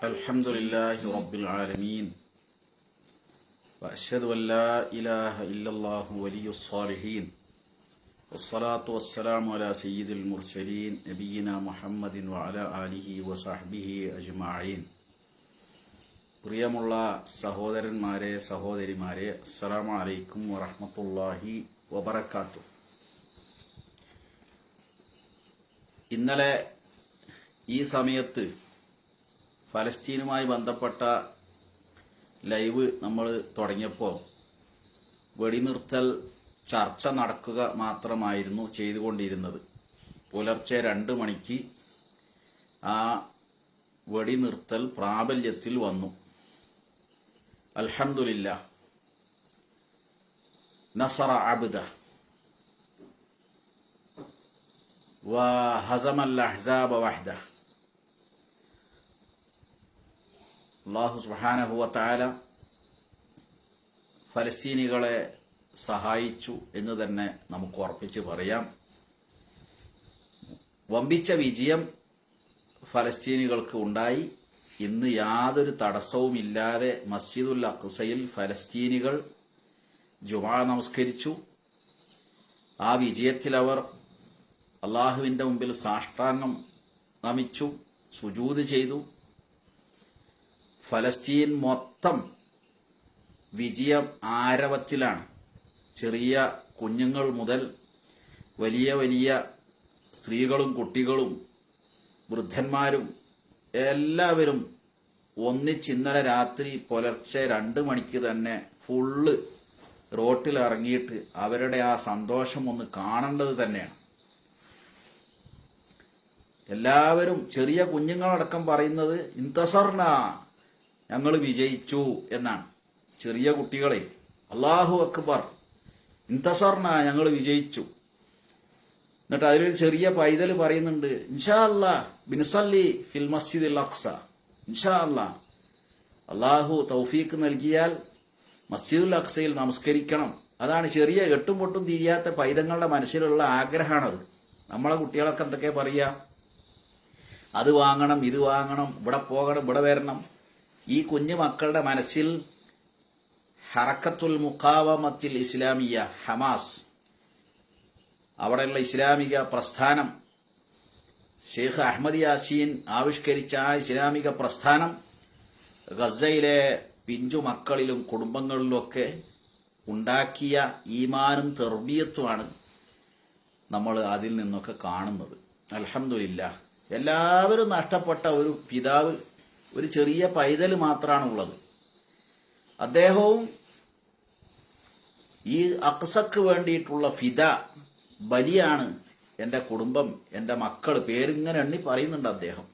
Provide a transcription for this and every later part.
الحمد لله رب العالمين وأشهد أن لا إله إلا الله ولي الصالحين والصلاة والسلام على سيد المرسلين نبينا محمد وعلى آله وصحبه أجمعين. പ്രിയമുള്ള സഹോദരന്മാരെ സഹോദരിമാരെ, അസ്സലാമു അലൈക്കും വറഹ്മത്തുള്ളാഹി വബറകാതുഹു. ഇന്നലെ ഈ സമയത്ത് ഫലസ്തീനുമായി ബന്ധപ്പെട്ട ലൈവ് നമ്മൾ തുടങ്ങിയപ്പോൾ വെടിനിർത്തൽ ചർച്ച നടക്കുക മാത്രമായിരുന്നു ചെയ്തുകൊണ്ടിരുന്നത്. പുലർച്ചെ 2 മണിക്ക് ആ വെടിനിർത്തൽ പ്രാബല്യത്തിൽ വന്നു. അൽഹംദുലില്ലാഹ്, നസറ അബ്ദ വഹസമൽ അഹ്സാബ വഹ്ദ. അല്ലാഹു സുബ്ഹാനഹു വ തആല ഫലസ്തീനികളെ സഹായിച്ചു എന്ന് തന്നെ നമുക്ക് ഉറപ്പിച്ച് പറയാം. വമ്പിച്ച വിജയം ഫലസ്തീനികൾക്ക് ഉണ്ടായി. ഇന്ന് യാതൊരു തടസ്സവുമില്ലാതെ മസ്ജിദുൽ അഖ്സയിൽ ഫലസ്തീനികൾ ജുമാ നമസ്കരിച്ചു. ആ വിജയത്തിൽ അവർ അള്ളാഹുവിൻ്റെ മുമ്പിൽ സാഷ്ടാംഗം നമിച്ചു, സുജൂദ് ചെയ്തു. ഫലസ്തീൻ മൊത്തം വിജയം ആരവത്തിലാണ്. ചെറിയ കുഞ്ഞുങ്ങൾ മുതൽ വലിയ വലിയ സ്ത്രീകളും കുട്ടികളും വൃദ്ധന്മാരും എല്ലാവരും ഒന്നിച്ച് ഇന്നലെ രാത്രി പുലർച്ചെ 2 മണിക്ക് തന്നെ ഫുള്ള് റോട്ടിലിറങ്ങിയിട്ട് അവരുടെ ആ സന്തോഷം ഒന്ന് കാണേണ്ടത് തന്നെയാണ്. എല്ലാവരും, ചെറിയ കുഞ്ഞുങ്ങളടക്കം പറയുന്നത് ഇന്തസർന, ഞങ്ങൾ വിജയിച്ചു എന്നാണ്. ചെറിയ കുട്ടികളെ അല്ലാഹു അക്ബർ, ഇന്തസർന, ഞങ്ങൾ വിജയിച്ചു. എന്നിട്ട് അതിലൊരു ചെറിയ പൈതൽ പറയുന്നുണ്ട്, ഇൻഷാ അല്ലാ ബിൻസല്ലി ഫിൽ മസ്ജിദിൽ അഖ്സ, ഇൻഷാ അല്ലാ, അല്ലാഹു തൗഫീഖ് നൽകിയാൽ മസ്ജിദുൽ അഖ്സയിൽ നമസ്കരിക്കണം. അതാണ് ചെറിയ എട്ടും പൊട്ടും തിരിയാത്ത പൈതങ്ങളുടെ മനസ്സിലുള്ള ആഗ്രഹമാണത്. നമ്മളെ കുട്ടികളൊക്കെ എന്തൊക്കെ പറയാ, അത് വാങ്ങണം, ഇത് വാങ്ങണം, ഇവിടെ പോകണം, ഇവിടെ വരണം. ഈ കുഞ്ഞു മക്കളുടെ മനസ്സിൽ ഹറക്കത്തുൽ മുഖാവമത്തിൽ ഇസ്ലാമിയ, ഹമാസ്, അവിടെയുള്ള ഇസ്ലാമിക പ്രസ്ഥാനം, ഷെയ്ഖ് അഹമ്മദ് യാസീൻ ആവിഷ്കരിച്ച ആ ഇസ്ലാമിക പ്രസ്ഥാനം ഗസയിലെ പിഞ്ചു മക്കളിലും കുടുംബങ്ങളിലുമൊക്കെ ഉണ്ടാക്കിയ ഈമാനും തെർബിയത്തുമാണ് നമ്മൾ അതിൽ നിന്നൊക്കെ കാണുന്നത്. അൽഹംദുലില്ലാഹ്, എല്ലാവരും നഷ്ടപ്പെട്ട ഒരു പിതാവ്, ഒരു ചെറിയ പൈതൽ മാത്രമാണുള്ളത്. അദ്ദേഹവും ഈ അക്സക്ക് വേണ്ടിയിട്ടുള്ള ഫിദ, ബലിയാണ് എൻ്റെ കുടുംബം, എൻ്റെ മക്കൾ, പേരിങ്ങനെ എണ്ണി പറയുന്നുണ്ട് അദ്ദേഹം.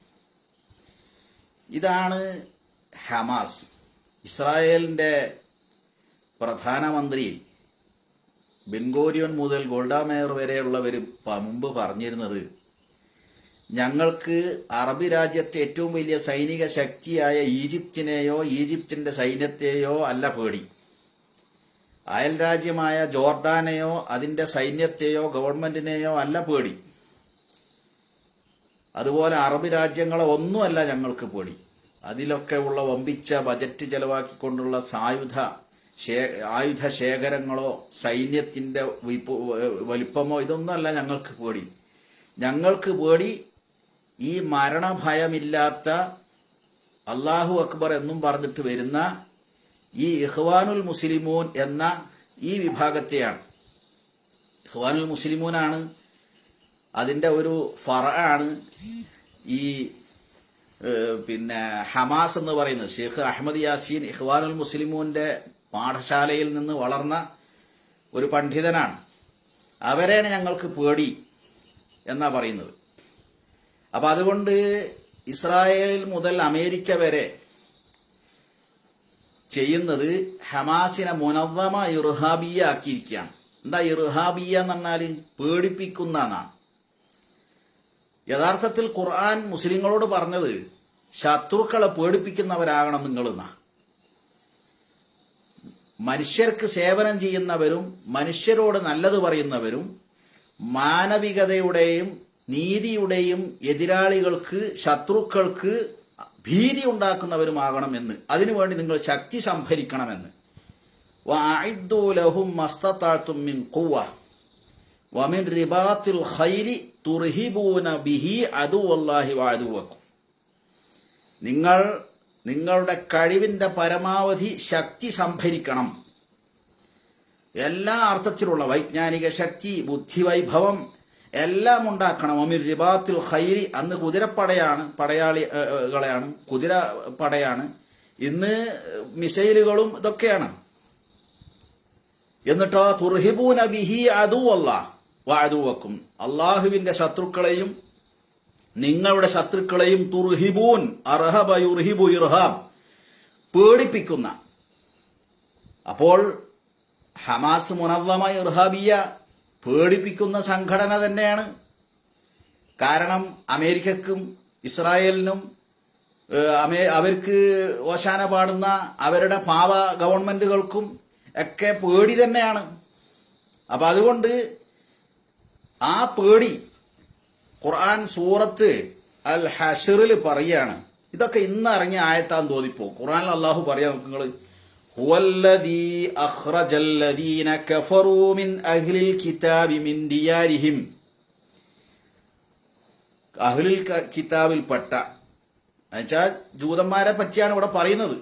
ഇതാണ് ഹമാസ്. ഇസ്രായേലിൻ്റെ പ്രധാനമന്ത്രി ബെൻഗൂരിയോൻ മുതൽ ഗോൾഡ മേയർ വരെയുള്ളവർ മുമ്പ് പറഞ്ഞിരുന്നത്, ഞങ്ങൾക്ക് അറബ് രാജ്യത്തെ ഏറ്റവും വലിയ സൈനിക ശക്തിയായ ഈജിപ്തിനെയോ ഈജിപ്തിൻ്റെ സൈന്യത്തെയോ അല്ല പേടി, അയൽ രാജ്യമായ ജോർഡാനെയോ അതിൻ്റെ സൈന്യത്തെയോ ഗവൺമെന്റിനെയോ അല്ല പേടി, അതുപോലെ അറബ് രാജ്യങ്ങളെ ഒന്നുമല്ല ഞങ്ങൾക്ക് പേടി. അതിലൊക്കെ ഉള്ള വമ്പിച്ച ബജറ്റ് ചെലവാക്കിക്കൊണ്ടുള്ള ആയുധ ശേഖരങ്ങളോ സൈന്യത്തിൻ്റെ വലിപ്പമോ ഇതൊന്നുമല്ല ഞങ്ങൾക്ക് പേടി. ഞങ്ങൾക്ക് പേടി ഈ മരണഭയമില്ലാത്ത, അല്ലാഹു അക്ബർ എന്നും പറഞ്ഞിട്ട് വരുന്ന ഈ ഇഖ്വാനുൽ മുസ്ലിമൂൻ എന്ന ഈ വിഭാഗത്തെയാണ്. ഇഖ്വാനുൽ മുസ്ലിമൂനാണ് അതിൻ്റെ ഒരു ഫറആണ് ഈ ഹമാസ് എന്ന് പറയുന്നത്. ഷെയ്ഖ് അഹമ്മദ് യാസീൻ ഇഖ്വാനുൽ മുസ്ലിമൂന്റെ പാഠശാലയിൽ നിന്ന് വളർന്ന ഒരു പണ്ഡിതനാണ്. അവരെയാണ് ഞങ്ങൾക്ക് പേടി എന്നാ പറയുന്നത്. അപ്പൊ അതുകൊണ്ട് ഇസ്രായേൽ മുതൽ അമേരിക്ക വരെ ചെയ്യുന്നത് ഹമാസിനെ മുനവ്വമ ഇർഹാബിയ ആക്കിയിരിക്കുകയാണ്. എന്താ ഇർഹാബിയ എന്ന് പറഞ്ഞാൽ പേടിപ്പിക്കുന്ന എന്നാണ്. യഥാർത്ഥത്തിൽ ഖുർആൻ മുസ്ലിങ്ങളോട് പറഞ്ഞത് ശത്രുക്കളെ പേടിപ്പിക്കുന്നവരാകണം നിങ്ങളെന്നാ. മനുഷ്യർക്ക് സേവനം ചെയ്യുന്നവരും മനുഷ്യരോട് നല്ലത് പറയുന്നവരും മാനവികതയുടെയും നീതിയുടെയും എതിരാളികൾക്ക്, ശത്രുക്കൾക്ക് ഭീതി ഉണ്ടാക്കുന്നവരുമാകണമെന്ന്, അതിനുവേണ്ടി നിങ്ങൾ ശക്തി സംഭരിക്കണമെന്ന്. വഅഇദ്ദൂ ലഹും മസ്തതഅതും മിൻ ഖുവ്വ വമിൻ റിബാത്തിൽ ഖൈരി തുർഹിബൂന ബിഹി അദുവല്ലാഹി വഅദുവക്കും. നിങ്ങൾ നിങ്ങളുടെ കഴിവിൻ്റെ പരമാവധി ശക്തി സംഭരിക്കണം. എല്ലാ അർത്ഥത്തിലുള്ള വൈജ്ഞാനിക ശക്തി, ബുദ്ധിവൈഭവം എല്ലാം ഉണ്ടാക്കണം. ഒമിർ റിബാത്തുൽ ഖൈരി, അന്ന് കുതിരപ്പടയാണ്, പടയാളികളെയാണ്, കുതിരപ്പടയാണ്. ഇന്ന് മിസൈലുകളും ഇതൊക്കെയാണ്. എന്നിട്ടോ തുർഹിബൂന ബിഹി അദുവല്ലാഹ് വഅദുവക്കും, അള്ളാഹുവിന്റെ ശത്രുക്കളെയും നിങ്ങളുടെ ശത്രുക്കളെയും തുർഹിബൂൻ അർഹബ യുർഹിബു ഇർഹാബ്, പേടിപ്പിക്കുന്ന. അപ്പോൾ ഹമാസ് മുനദ്ദമ ഇർഹാബിയ പേടിപ്പിക്കുന്ന സംഘടന തന്നെയാണ്. കാരണം അമേരിക്കക്കും ഇസ്രായേലിനും അവർക്ക് ഓശാന പാടുന്ന അവരുടെ പാവ ഗവൺമെന്റുകൾക്കും ഒക്കെ പേടി തന്നെയാണ്. അപ്പം അതുകൊണ്ട് ആ പേടി ഖുർആൻ സൂറത്ത് അൽ ഹശ്റിൽ പറയാണ്. ഇതൊക്കെ ഇന്ന് ഇറങ്ങിയ ആയത്താന്ന് തോന്നിപ്പോ. ഖുർആനിൽ അള്ളാഹു പറയാ, നിങ്ങൾ ഹുവല്ലദീ അഖ്റജല്ലദീന കഫറൂ മിൻ അഹ്ലിൽ കിതാബി മിൻ ദിയാരിഹിം, അഹ്ലുൽ കിതാബിൽപ്പെട്ട എന്നുവെച്ചാൽ ജൂതന്മാരെ പറ്റിയാണ് ഇവിടെ പറയുന്നത്.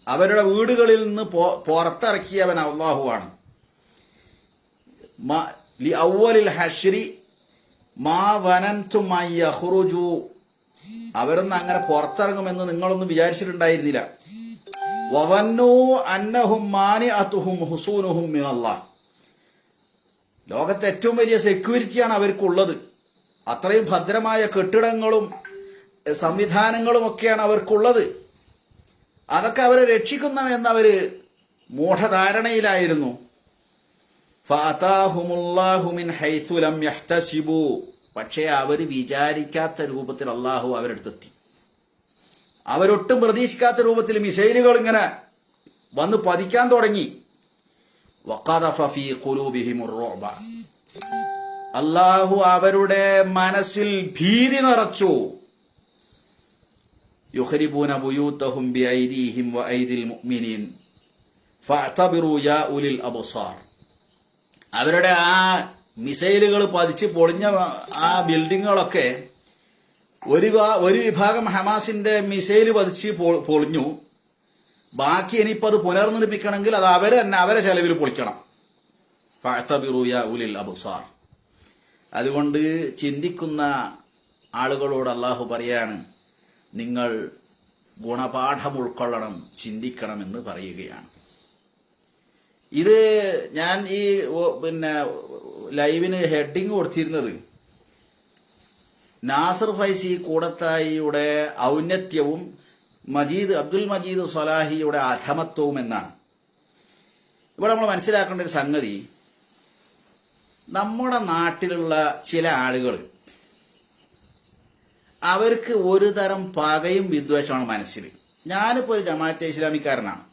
അവരുടെ വീടുകളിൽ നിന്ന് പുറത്തിറക്കിയവൻ അള്ളാഹുവാണ്. ലി അവ്വലിൽ ഹശ്രി മാ വനൻതും അൻ യഖ്റുജു, അവരൊന്നും അങ്ങനെ പുറത്തിറങ്ങുമെന്ന് നിങ്ങളൊന്നും വിചാരിച്ചിട്ടുണ്ടായിരുന്നില്ല. വവന്നു അന്നഹും മാനിഅതുഹും ഹുസൂനുഹും മിനല്ലാഹ്, ലോകത്തെ ഏറ്റവും വലിയ സെക്യൂരിറ്റിയാണ് അവർക്കുള്ളത്. അത്രയും ഭദ്രമായ കെട്ടിടങ്ങളും സംവിധാനങ്ങളും ഒക്കെയാണ് അവർക്കുള്ളത്. അതൊക്കെ അവരെ രക്ഷിക്കുന്നുവെന്നവര് മൂഢധാരണയിലായിരുന്നു. ഫഅതാഹുമുല്ലാഹു മിൻ ഹൈസു ലം യഹ്തസിബു, പക്ഷേ അവർ വിചാരിക്കാത്ത രൂപത്തിൽ അള്ളാഹു അവരെടുത്തെത്തി. അവരൊട്ടും പ്രതീക്ഷിക്കാത്ത രൂപത്തിൽ മിസൈലുകൾ ഇങ്ങനെ വന്ന് പതിക്കാൻ തുടങ്ങി. വഖദഫ ഫീ ഖുലൂബിഹിമുർ റുഅബ, അള്ളാഹു അവരുടെ മനസ്സിൽ ഭീതി നിറച്ചു. യുഖരിബൂന ബുയൂതഹും ബിഐദീഹിം വഐദിൽ മുഅ്മിനീൻ ഫഅതബിറു യാ ഉലിൽ അബ്സാർ, അവരുടെ ആ മിസൈലുകൾ പതിച്ച് പൊളിഞ്ഞ ആ ബിൽഡിങ്ങുകളൊക്കെ ഒരു വിഭാഗം ഹമാസിന്റെ മിസൈല് പതിച്ച് പൊളിഞ്ഞു. ബാക്കി ഇനിയിപ്പോൾ അത് പുനർനിർമ്മിക്കണമെങ്കിൽ അത് അവരെ തന്നെ അവരെ ചെലവിൽ പൊളിക്കണം. ഫഅതബിറു യാ ഉലിൽ അബ്സാർ. അതുകൊണ്ട് ചിന്തിക്കുന്ന ആളുകളോട് അള്ളാഹു പറയാണ്, നിങ്ങൾ ഗുണപാഠം ഉൾക്കൊള്ളണം, ചിന്തിക്കണമെന്ന് പറയുകയാണ്. ഇത് ഞാൻ ഈ ലൈവിന് ഹെഡിങ് കൊടുത്തിരുന്നത് നാസർ ഫൈസി കൂടത്തായിയുടെ ഔന്നത്യവും അബ്ദുൽ മജീദ് സ്വലാഹിയുടെ അധമത്വവും എന്നാണ്. ഇവിടെ നമ്മൾ മനസ്സിലാക്കേണ്ട ഒരു സംഗതി, നമ്മുടെ നാട്ടിലുള്ള ചില ആളുകൾ അവർക്ക് ഒരു തരം പകയും വിദ്വേഷമാണ് മനസ്സിൽ. ഞാനിപ്പോൾ ഒരു ജമാഅത്തെ ഇസ്ലാമിക്കാരനാണ്.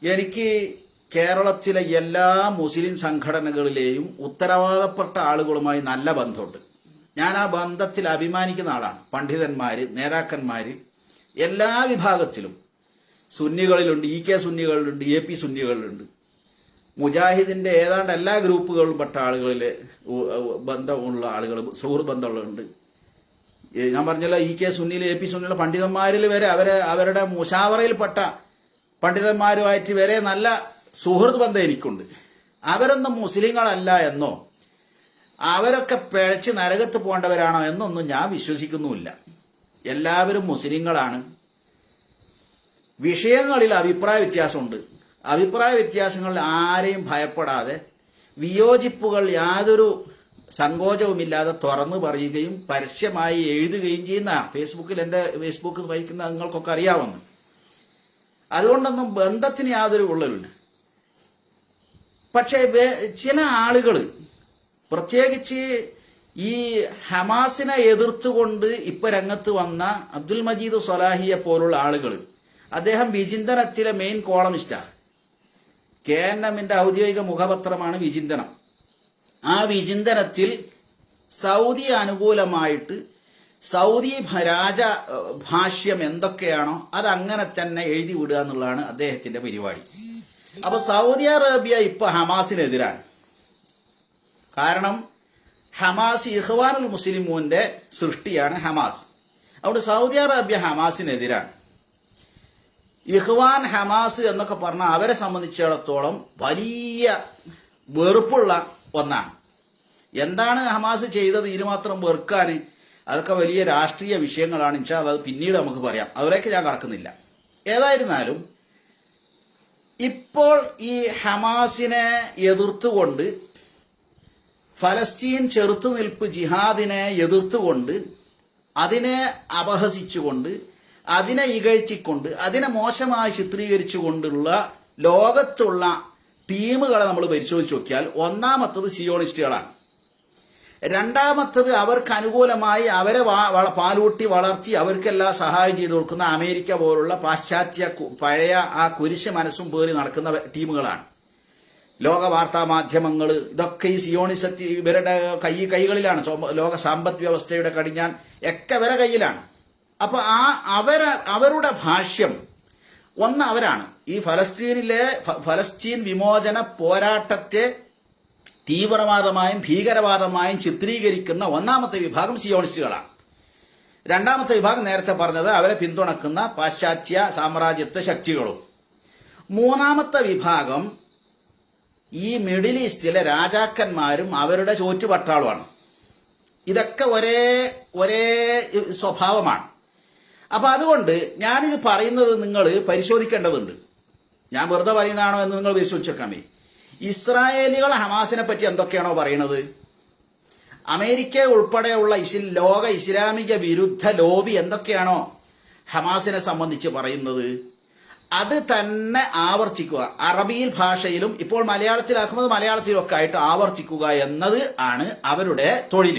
എനിക്ക് കേരളത്തിലെ എല്ലാ മുസ്ലിം സംഘടനകളിലെയും ഉത്തരവാദപ്പെട്ട ആളുകളുമായി നല്ല ബന്ധമുണ്ട്. ഞാൻ ആ ബന്ധത്തിൽ അഭിമാനിക്കുന്ന ആളാണ്. പണ്ഡിതന്മാർ, നേതാക്കന്മാർ എല്ലാ വിഭാഗത്തിലും, സുന്നികളിലുണ്ട്, EK സുന്നികളിലുണ്ട്, AP സുന്നികളിലുണ്ട്, മുജാഹിദിന്റെ ഏതാണ്ട് എല്ലാ ഗ്രൂപ്പുകളിലും പെട്ട ആളുകളിൽ ബന്ധമുള്ള ആളുകൾ, സുഹൃത്ത് ബന്ധമുള്ളുണ്ട്. ഞാൻ പറഞ്ഞല്ലോ, EK സുന്നിയിൽ, AP സുന്നിയിലെ പണ്ഡിതന്മാരിൽ വരെ അവരുടെ മുശാവറയിൽപ്പെട്ട പണ്ഡിതന്മാരുമായിട്ട് വരെ നല്ല സുഹൃത്ത് ബന്ധം എനിക്കുണ്ട്. അവരൊന്നും മുസ്ലിങ്ങളല്ല എന്നോ അവരൊക്കെ പിഴച്ച് നരകത്ത് പോകേണ്ടവരാണോ എന്നൊന്നും ഞാൻ വിശ്വസിക്കുന്നുമില്ല. എല്ലാവരും മുസ്ലിങ്ങളാണ്. വിഷയങ്ങളിൽ അഭിപ്രായ വ്യത്യാസമുണ്ട്. അഭിപ്രായ വ്യത്യാസങ്ങളിൽ ആരെയും ഭയപ്പെടാതെ വിയോജിപ്പുകൾ യാതൊരു സങ്കോചവുമില്ലാതെ തുറന്നു പറയുകയും പരസ്യമായി എഴുതുകയും ചെയ്യുന്ന, ഫേസ്ബുക്കിൽ എൻ്റെ ഫേസ്ബുക്ക് വഹിക്കുന്ന നിങ്ങൾക്കൊക്കെ അറിയാവുന്നു. അതുകൊണ്ടൊന്നും ബന്ധത്തിന് യാതൊരു വിള്ളലുമില്ല. പക്ഷേ ചില ആളുകൾ, പ്രത്യേകിച്ച് ഈ ഹമാസിനെ എതിർത്തുകൊണ്ട് ഇപ്പൊ രംഗത്ത് വന്ന അബ്ദുൽ മജീദ് സ്വലാഹിയെ പോലുള്ള ആളുകൾ, അദ്ദേഹം വിചിന്തനത്തിലെ മെയിൻ കോളമിസ്റ്റാണ്. KNMന്റെ ഔദ്യോഗിക മുഖപത്രമാണ് വിചിന്തനം. ആ വിചിന്തനത്തിൽ സൗദി അനുകൂലമായിട്ട് സൗദി രാജ ഭാഷ്യം എന്തൊക്കെയാണോ അത് അങ്ങനെ തന്നെ എഴുതി വിടുക എന്നുള്ളതാണ് അദ്ദേഹത്തിന്റെ പരിപാടി. അപ്പൊ സൗദി അറേബ്യ ഇപ്പൊ ഹമാസിനെതിരാണ്. കാരണം ഹമാസ് ഇഖ്വാനുൽ മുസ്ലിമൂന്റെ സൃഷ്ടിയാണ് ഹമാസ്. അവിടെ സൗദി അറേബ്യ ഹമാസിനെതിരാണ്. ഇഖ്വാൻ ഹമാസ് എന്നൊക്കെ പറഞ്ഞാൽ അവരെ സംബന്ധിച്ചിടത്തോളം വലിയ വെറുപ്പുള്ള ഒന്നാണ്. എന്താണ് ഹമാസ് ചെയ്തത് ഇതിനുമാത്രം വെറുക്കാൻ? അതൊക്കെ വലിയ രാഷ്ട്രീയ വിഷയങ്ങളാണ്. ഇൻഷാ അല്ലാഹ് അത് പിന്നീട് നമുക്ക് പറയാം. അതിലേക്ക് ഞാൻ കടക്കുന്നില്ല. ഏതായിരുന്നാലും ഇപ്പോൾ ഈ ഹമാസിനെ എതിർത്തുകൊണ്ട് ഫലസ്തീൻ ചെറുത്തുനിൽപ്പ് ജിഹാദിനെ എതിർത്തുകൊണ്ട് അതിനെ അപഹസിച്ചുകൊണ്ട് അതിനെ ഇകഴ്ത്തിക്കൊണ്ട് അതിനെ മോശമായി ചിത്രീകരിച്ചുകൊണ്ടുള്ള ലോകത്തുള്ള ടീമുകളെ നമ്മൾ പരിശോധിച്ച് നോക്കിയാൽ ഒന്നാമത്തത് സിയോണിസ്റ്റുകളാണ്. രണ്ടാമത്തത് അവർക്ക് അനുകൂലമായി അവരെ പാലൂട്ടി വളർത്തി അവർക്കെല്ലാം സഹായം ചെയ്തു കൊടുക്കുന്ന അമേരിക്ക പോലുള്ള പാശ്ചാത്യ പഴയ ആ കുരിശ് മനസ്സും പേറി നടക്കുന്ന ടീമുകളാണ്. ലോക വാർത്താ മാധ്യമങ്ങൾ ഇതൊക്കെ ഈ സിയോണിസത്തി ഇവരുടെ കൈകളിലാണ്. ലോക സമ്പദ് വ്യവസ്ഥയുടെ കടിഞ്ഞാൻ ഒക്കെ ഇവരെ കയ്യിലാണ്. അപ്പൊ അവരുടെ ഭാഷ്യം ഒന്ന് അവരാണ്. ഈ ഫലസ്തീൻ വിമോചന പോരാട്ടത്തെ തീവ്രവാദമായും ഭീകരവാദമായും ചിത്രീകരിക്കുന്ന ഒന്നാമത്തെ വിഭാഗം സിയോണിസ്റ്റുകളാണ്. രണ്ടാമത്തെ വിഭാഗം നേരത്തെ പറഞ്ഞത് അവരെ പിന്തുണക്കുന്ന പാശ്ചാത്യ സാമ്രാജ്യത്വ ശക്തികളും. മൂന്നാമത്തെ വിഭാഗം ഈ മിഡിൽ ഈസ്റ്റിലെ രാജാക്കന്മാരും അവരുടെ ചോറ്റുപട്ടാളുമാണ്. ഇതൊക്കെ ഒരേ സ്വഭാവമാണ്. അപ്പൊ അതുകൊണ്ട് ഞാനിത് പറയുന്നത് നിങ്ങൾ പരിശോധിക്കേണ്ടതുണ്ട്. ഞാൻ വെറുതെ പറയുന്നതാണോ എന്ന് നിങ്ങൾ പരിശോധിച്ചേക്കാമേ. ഇസ്രായേലികൾ ഹമാസിനെ പറ്റി എന്തൊക്കെയാണോ പറയുന്നത്, അമേരിക്ക ഉൾപ്പെടെയുള്ള ലോക ഇസ്ലാമിക വിരുദ്ധ ലോബി എന്തൊക്കെയാണോ ഹമാസിനെ സംബന്ധിച്ച് പറയുന്നത് അത് തന്നെ ആവർത്തിക്കുക. അറബിയിൽ ഭാഷയിലും ഇപ്പോൾ മലയാളത്തിലാക്കുന്നത് മലയാളത്തിലും ഒക്കെ ആയിട്ട് ആവർത്തിക്കുക എന്നത് ആണ് അവരുടെ തൊഴിൽ.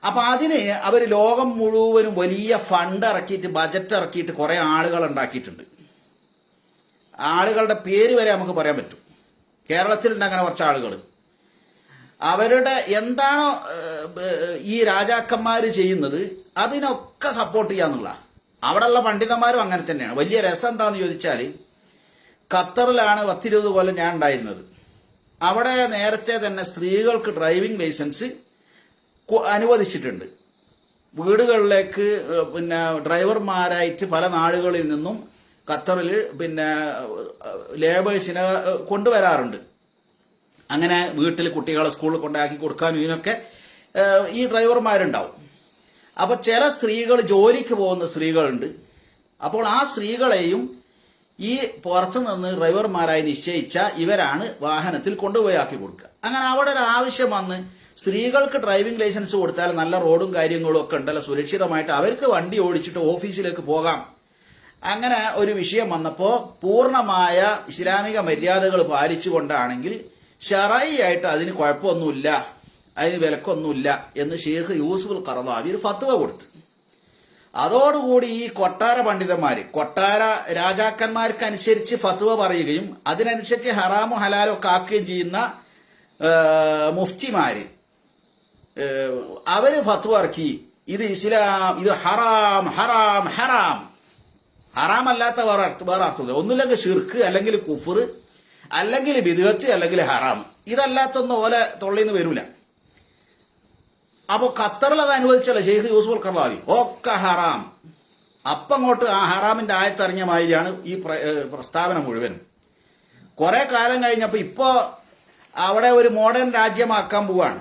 അപ്പൊ അതിന് അവർ ലോകം മുഴുവനും വലിയ ഫണ്ട് ഇറക്കിയിട്ട് ബജറ്റ് ഇറക്കിയിട്ട് കുറെ ആളുകൾ ഉണ്ടാക്കിയിട്ടുണ്ട്. ആളുകളുടെ പേര് വരെ നമുക്ക് പറയാൻ പറ്റും. കേരളത്തിലുണ്ട് അങ്ങനെ കുറച്ച് ആളുകൾ. അവരുടെ എന്താണോ ഈ രാജാക്കന്മാർ ചെയ്യുന്നത് അതിനൊക്കെ സപ്പോർട്ട് ചെയ്യാന്നുള്ള അവിടെയുള്ള പണ്ഡിതന്മാരും അങ്ങനെ തന്നെയാണ്. വലിയ രസം എന്താണെന്ന് ചോദിച്ചാൽ ഖത്തറിലാണ് 10-20 കൊല്ലം ഞാൻ ഉണ്ടായിരുന്നത്. അവിടെ നേരത്തെ തന്നെ സ്ത്രീകൾക്ക് ഡ്രൈവിംഗ് ലൈസൻസ് അനുവദിച്ചിട്ടുണ്ട്. വീടുകളിലേക്ക് ഡ്രൈവർമാരായിട്ട് പല നാടുകളിൽ നിന്നും ഖത്തറിൽ ലേബേഴ്സിനെ കൊണ്ടുവരാറുണ്ട്. അങ്ങനെ വീട്ടിൽ കുട്ടികളെ സ്കൂളിൽ കൊണ്ടാക്കി കൊടുക്കാനും ഇതിനൊക്കെ ഈ ഡ്രൈവർമാരുണ്ടാവും. അപ്പൊ ചില സ്ത്രീകൾ ജോലിക്ക് പോകുന്ന സ്ത്രീകളുണ്ട്. അപ്പോൾ ആ സ്ത്രീകളെയും ഈ പുറത്തു നിന്ന് ഡ്രൈവർമാരായി നിശ്ചയിച്ച ഇവരാണ് വാഹനത്തിൽ കൊണ്ടുപോയി ആക്കി കൊടുക്കുക. അങ്ങനെ അവിടെ ഒരു ആവശ്യം വന്ന് സ്ത്രീകൾക്ക് ഡ്രൈവിംഗ് ലൈസൻസ് കൊടുത്താൽ നല്ല റോഡും കാര്യങ്ങളും ഒക്കെ ഉണ്ടല്ലോ, സുരക്ഷിതമായിട്ട് അവർക്ക് വണ്ടി ഓടിച്ചിട്ട് ഓഫീസിലേക്ക് പോകാം. അങ്ങനെ ഒരു വിഷയം വന്നപ്പോൾ പൂർണ്ണമായ ഇസ്ലാമിക മര്യാദകൾ പാലിച്ചുകൊണ്ടാണെങ്കിൽ ശറഈയായിട്ട് അതിന് കുഴപ്പമൊന്നുമില്ല, അതിന് വിലക്കൊന്നുമില്ല എന്ന് ഷെയ്ഖ് യൂസുഫുൽ ഖറദാവി ഒരു ഫത്വ കൊടുത്തു. അതോടുകൂടി ഈ കൊട്ടാര പണ്ഡിതന്മാർ കൊട്ടാര രാജാക്കന്മാർക്ക് അനുസരിച്ച് ഫത്വ പറയുകയും അതിനനുസരിച്ച് ഹറാമും ഹലാലും ഒക്കെ ആക്കുകയും ചെയ്യുന്ന മുഫ്തിമാര് അവര് ഫത്വ ഇറക്കി. ഇത് ഇസ്ലാം, ഇത് ഹറാം ഹറാം ഹറാം. ഹറാമല്ലാത്ത വേറെ അർത്ഥമില്ല. ഒന്നുമില്ലെങ്കിൽ ഷിർക്ക്, അല്ലെങ്കിൽ കുഫർ, അല്ലെങ്കിൽ ബിദ്അത്ത്, അല്ലെങ്കിൽ ഹറാം. ഇതല്ലാത്തൊന്നും ഓലെ തൊള്ളിന്ന് വരൂല. അപ്പൊ ഖത്തറിൽ അത് അനുവദിച്ചല്ലോ ഷെയ്ഖ് യൂസുഫുൽ ഖറദാവി. ഒക്കെ ഹറാം. അങ്ങോട്ട് ആ ഹറാമിന്റെ ആയത്തിറങ്ങിയ മാതിരിയാണ് ഈ പ്രസ്താവന മുഴുവനും. കുറെ കാലം കഴിഞ്ഞപ്പോൾ ഇപ്പോ അവിടെ ഒരു മോഡേൺ രാജ്യമാക്കാൻ പോവാണ്.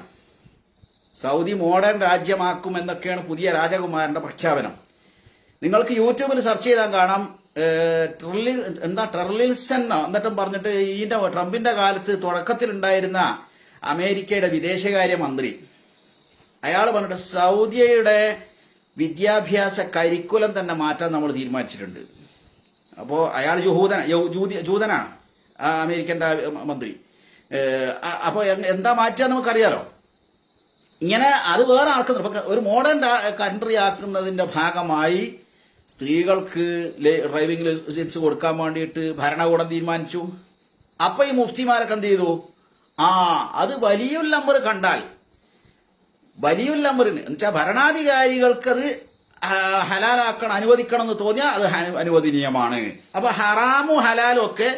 സൗദി മോഡേൺ രാജ്യമാക്കും എന്നൊക്കെയാണ് പുതിയ രാജകുമാരന്റെ പ്രഖ്യാപനം. നിങ്ങൾക്ക് യൂട്യൂബിൽ സെർച്ച് ചെയ്താൽ കാണാം. ടെർലിൻസൺ എന്നിട്ടും പറഞ്ഞിട്ട് ഇതിന്റെ ട്രംപിന്റെ കാലത്ത് തുടക്കത്തിലുണ്ടായിരുന്ന അമേരിക്കയുടെ വിദേശകാര്യമന്ത്രി അയാൾ പറഞ്ഞിട്ട് സൗദിയുടെ വിദ്യാഭ്യാസ കരിക്കുലം തന്നെ മാറ്റാൻ നമ്മൾ തീരുമാനിച്ചിട്ടുണ്ട്. അപ്പോൾ അയാൾ ജൂതനാണ്, അമേരിക്കൻ്റെ മന്ത്രി. അപ്പോൾ എന്താ മാറ്റുക നമുക്കറിയാലോ. ഇങ്ങനെ അത് വേറെ ആൾക്കുന്നുണ്ട്. ഒരു മോഡേൺ കൺട്രി ആക്കുന്നതിന്റെ ഭാഗമായി സ്ത്രീകൾക്ക് ഡ്രൈവിംഗ് ലൈസൻസ് കൊടുക്കാൻ വേണ്ടിയിട്ട് ഭരണകൂടം തീരുമാനിച്ചു. അപ്പൊ ഈ മുഫ്തിമാരൊക്കെ എന്ത് ചെയ്തു? അത് വലിയൊരു നമ്പർ കണ്ടാൽ വലിയുൽ അമറിന് എന്ന് വെച്ചാൽ ഭരണാധികാരികൾക്കത് ഹലാലാക്കണം, അനുവദിക്കണം എന്ന് തോന്നിയാൽ അത് അനുവദനീയമാണ്. അപ്പൊ ഹറാമും ഹലാലും ഒക്കെ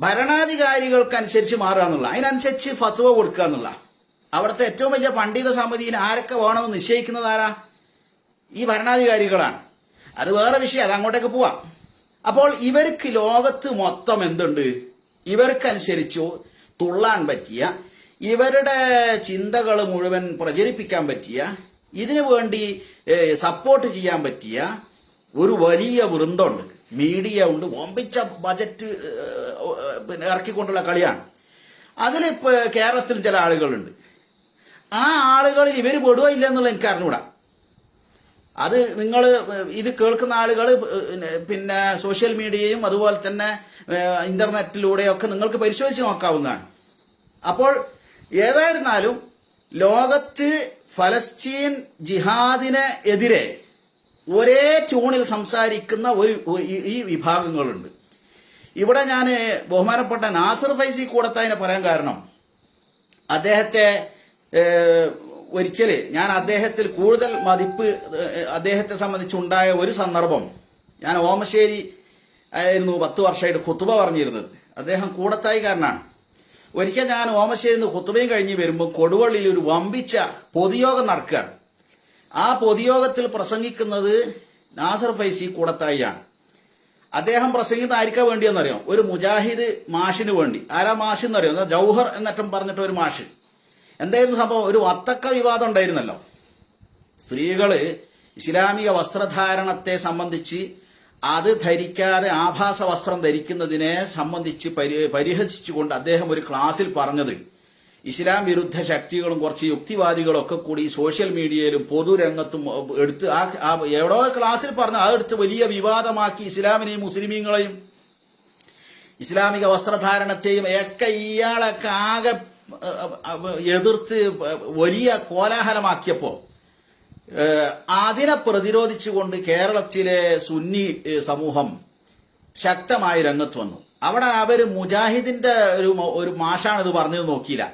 ഭരണാധികാരികൾക്ക് അനുസരിച്ച് മാറുക എന്നുള്ള, അതിനനുസരിച്ച് ഫത്വ കൊടുക്കുക എന്നുള്ള. അവിടുത്തെ ഏറ്റവും വലിയ പണ്ഡിത സമിതിയിൽ ആരൊക്കെ വേണമെന്ന് നിശ്ചയിക്കുന്നത് ആരാ? ഈ ഭരണാധികാരികളാണ്. അത് വേറെ വിഷയം, അത് അങ്ങോട്ടേക്ക് പോവാം. അപ്പോൾ ഇവർക്ക് ലോകത്ത് മൊത്തം എന്തുണ്ട്? ഇവർക്കനുസരിച്ചു തുള്ളാൻ പറ്റിയ, ഇവരുടെ ചിന്തകൾ മുഴുവൻ പ്രചരിപ്പിക്കാൻ പറ്റിയ, ഇതിനു വേണ്ടി സപ്പോർട്ട് ചെയ്യാൻ പറ്റിയ ഒരു വലിയ വൃന്ദമുണ്ട്, മീഡിയ ഉണ്ട്, വമ്പിച്ച ബജറ്റ് പിന്നെ ഇറക്കിക്കൊണ്ടുള്ള കളിയാണ്. അതിലിപ്പോൾ കേരളത്തിൽ ചില ആളുകളുണ്ട്. ആ ആളുകളിൽ ഇവർ പെടുകയോ ഇല്ല എന്നുള്ള എനിക്ക് അറിഞ്ഞൂടാ. അത് നിങ്ങൾ ഇത് കേൾക്കുന്ന ആളുകൾ പിന്നെ സോഷ്യൽ മീഡിയയും അതുപോലെ തന്നെ ഇന്റർനെറ്റിലൂടെയൊക്കെ നിങ്ങൾക്ക് പരിശോധിച്ച് നോക്കാവുന്നതാണ്. അപ്പോൾ ഏതായിരുന്നാലും ലോകത്ത് ഫലസ്തീൻ ജിഹാദിന് എതിരെ ഒരേ ട്യൂണിൽ സംസാരിക്കുന്ന ഈ വിഭാഗങ്ങളുണ്ട്. ഇവിടെ ഞാൻ ബഹുമാനപ്പെട്ട നാസിർ ഫൈസി കൂടത്തായിനെ പറയാൻ കാരണം, അദ്ദേഹത്തെ ഒരിക്കൽ ഞാൻ അദ്ദേഹത്തിൽ കൂടുതൽ മതിപ്പ് അദ്ദേഹത്തെ സംബന്ധിച്ചുണ്ടായ ഒരു സന്ദർഭം, ഞാൻ ഓമശ്ശേരി ആയിരുന്നു 10 വർഷമായിട്ട് ഖുതുബ പറഞ്ഞിരുന്നത്. അദ്ദേഹം കൂടത്തായിക്കാരനാണ്. ഒരിക്കൽ ഞാൻ ഓമശ്ശേരിയിൽ നിന്ന് ഖുതുബയും കഴിഞ്ഞ് വരുമ്പോൾ കൊടുവള്ളിയിൽ ഒരു വമ്പിച്ച പൊതുയോഗം നടക്കുകയാണ്. ആ പൊതുയോഗത്തിൽ പ്രസംഗിക്കുന്നത് നാസിർ ഫൈസി കൂടത്തായിയാണ്. അദ്ദേഹം പ്രസംഗിക്കുന്ന ആർക്കാ വേണ്ടിയെന്നറിയാം? ഒരു മുജാഹിദ് മാഷിന് വേണ്ടി. ആരാ മാഷ് എന്നറിയാം? ജൗഹർ എന്നറ്റം പറഞ്ഞിട്ട് ഒരു മാഷ്. എന്തായിരുന്നു സംഭവം? ഒരു വത്തക്ക വിവാദം ഉണ്ടായിരുന്നല്ലോ. സ്ത്രീകള് ഇസ്ലാമിക വസ്ത്രധാരണത്തെ സംബന്ധിച്ച് അത് ധരിക്കാതെ ആഭാസ വസ്ത്രം ധരിക്കുന്നതിനെ സംബന്ധിച്ച് പരിഹസിച്ചുകൊണ്ട് അദ്ദേഹം ഒരു ക്ലാസ്സിൽ പറഞ്ഞത്, ഇസ്ലാം വിരുദ്ധ ശക്തികളും കുറച്ച് യുക്തിവാദികളും ഒക്കെ കൂടി സോഷ്യൽ മീഡിയയിലും പൊതുരംഗത്തും എടുത്ത് എവിടോ ക്ലാസ്സിൽ പറഞ്ഞ അതെടുത്ത് വലിയ വിവാദമാക്കി ഇസ്ലാമിനെയും മുസ്ലിമീങ്ങളെയും ഇസ്ലാമിക വസ്ത്രധാരണത്തെയും ഒക്കെ ഇയാളൊക്കെ ആകെ എതിർത്ത് വലിയ കോലാഹലമാക്കിയപ്പോൾ അതിനെ പ്രതിരോധിച്ചുകൊണ്ട് കേരളത്തിലെ സുന്നി സമൂഹം ശക്തമായി രംഗത്ത് വന്നു. അവിടെ അവര് മുജാഹിദിന്റെ ഒരു മാഷാണ് ഇത് പറഞ്ഞത് നോക്കിയില്ല.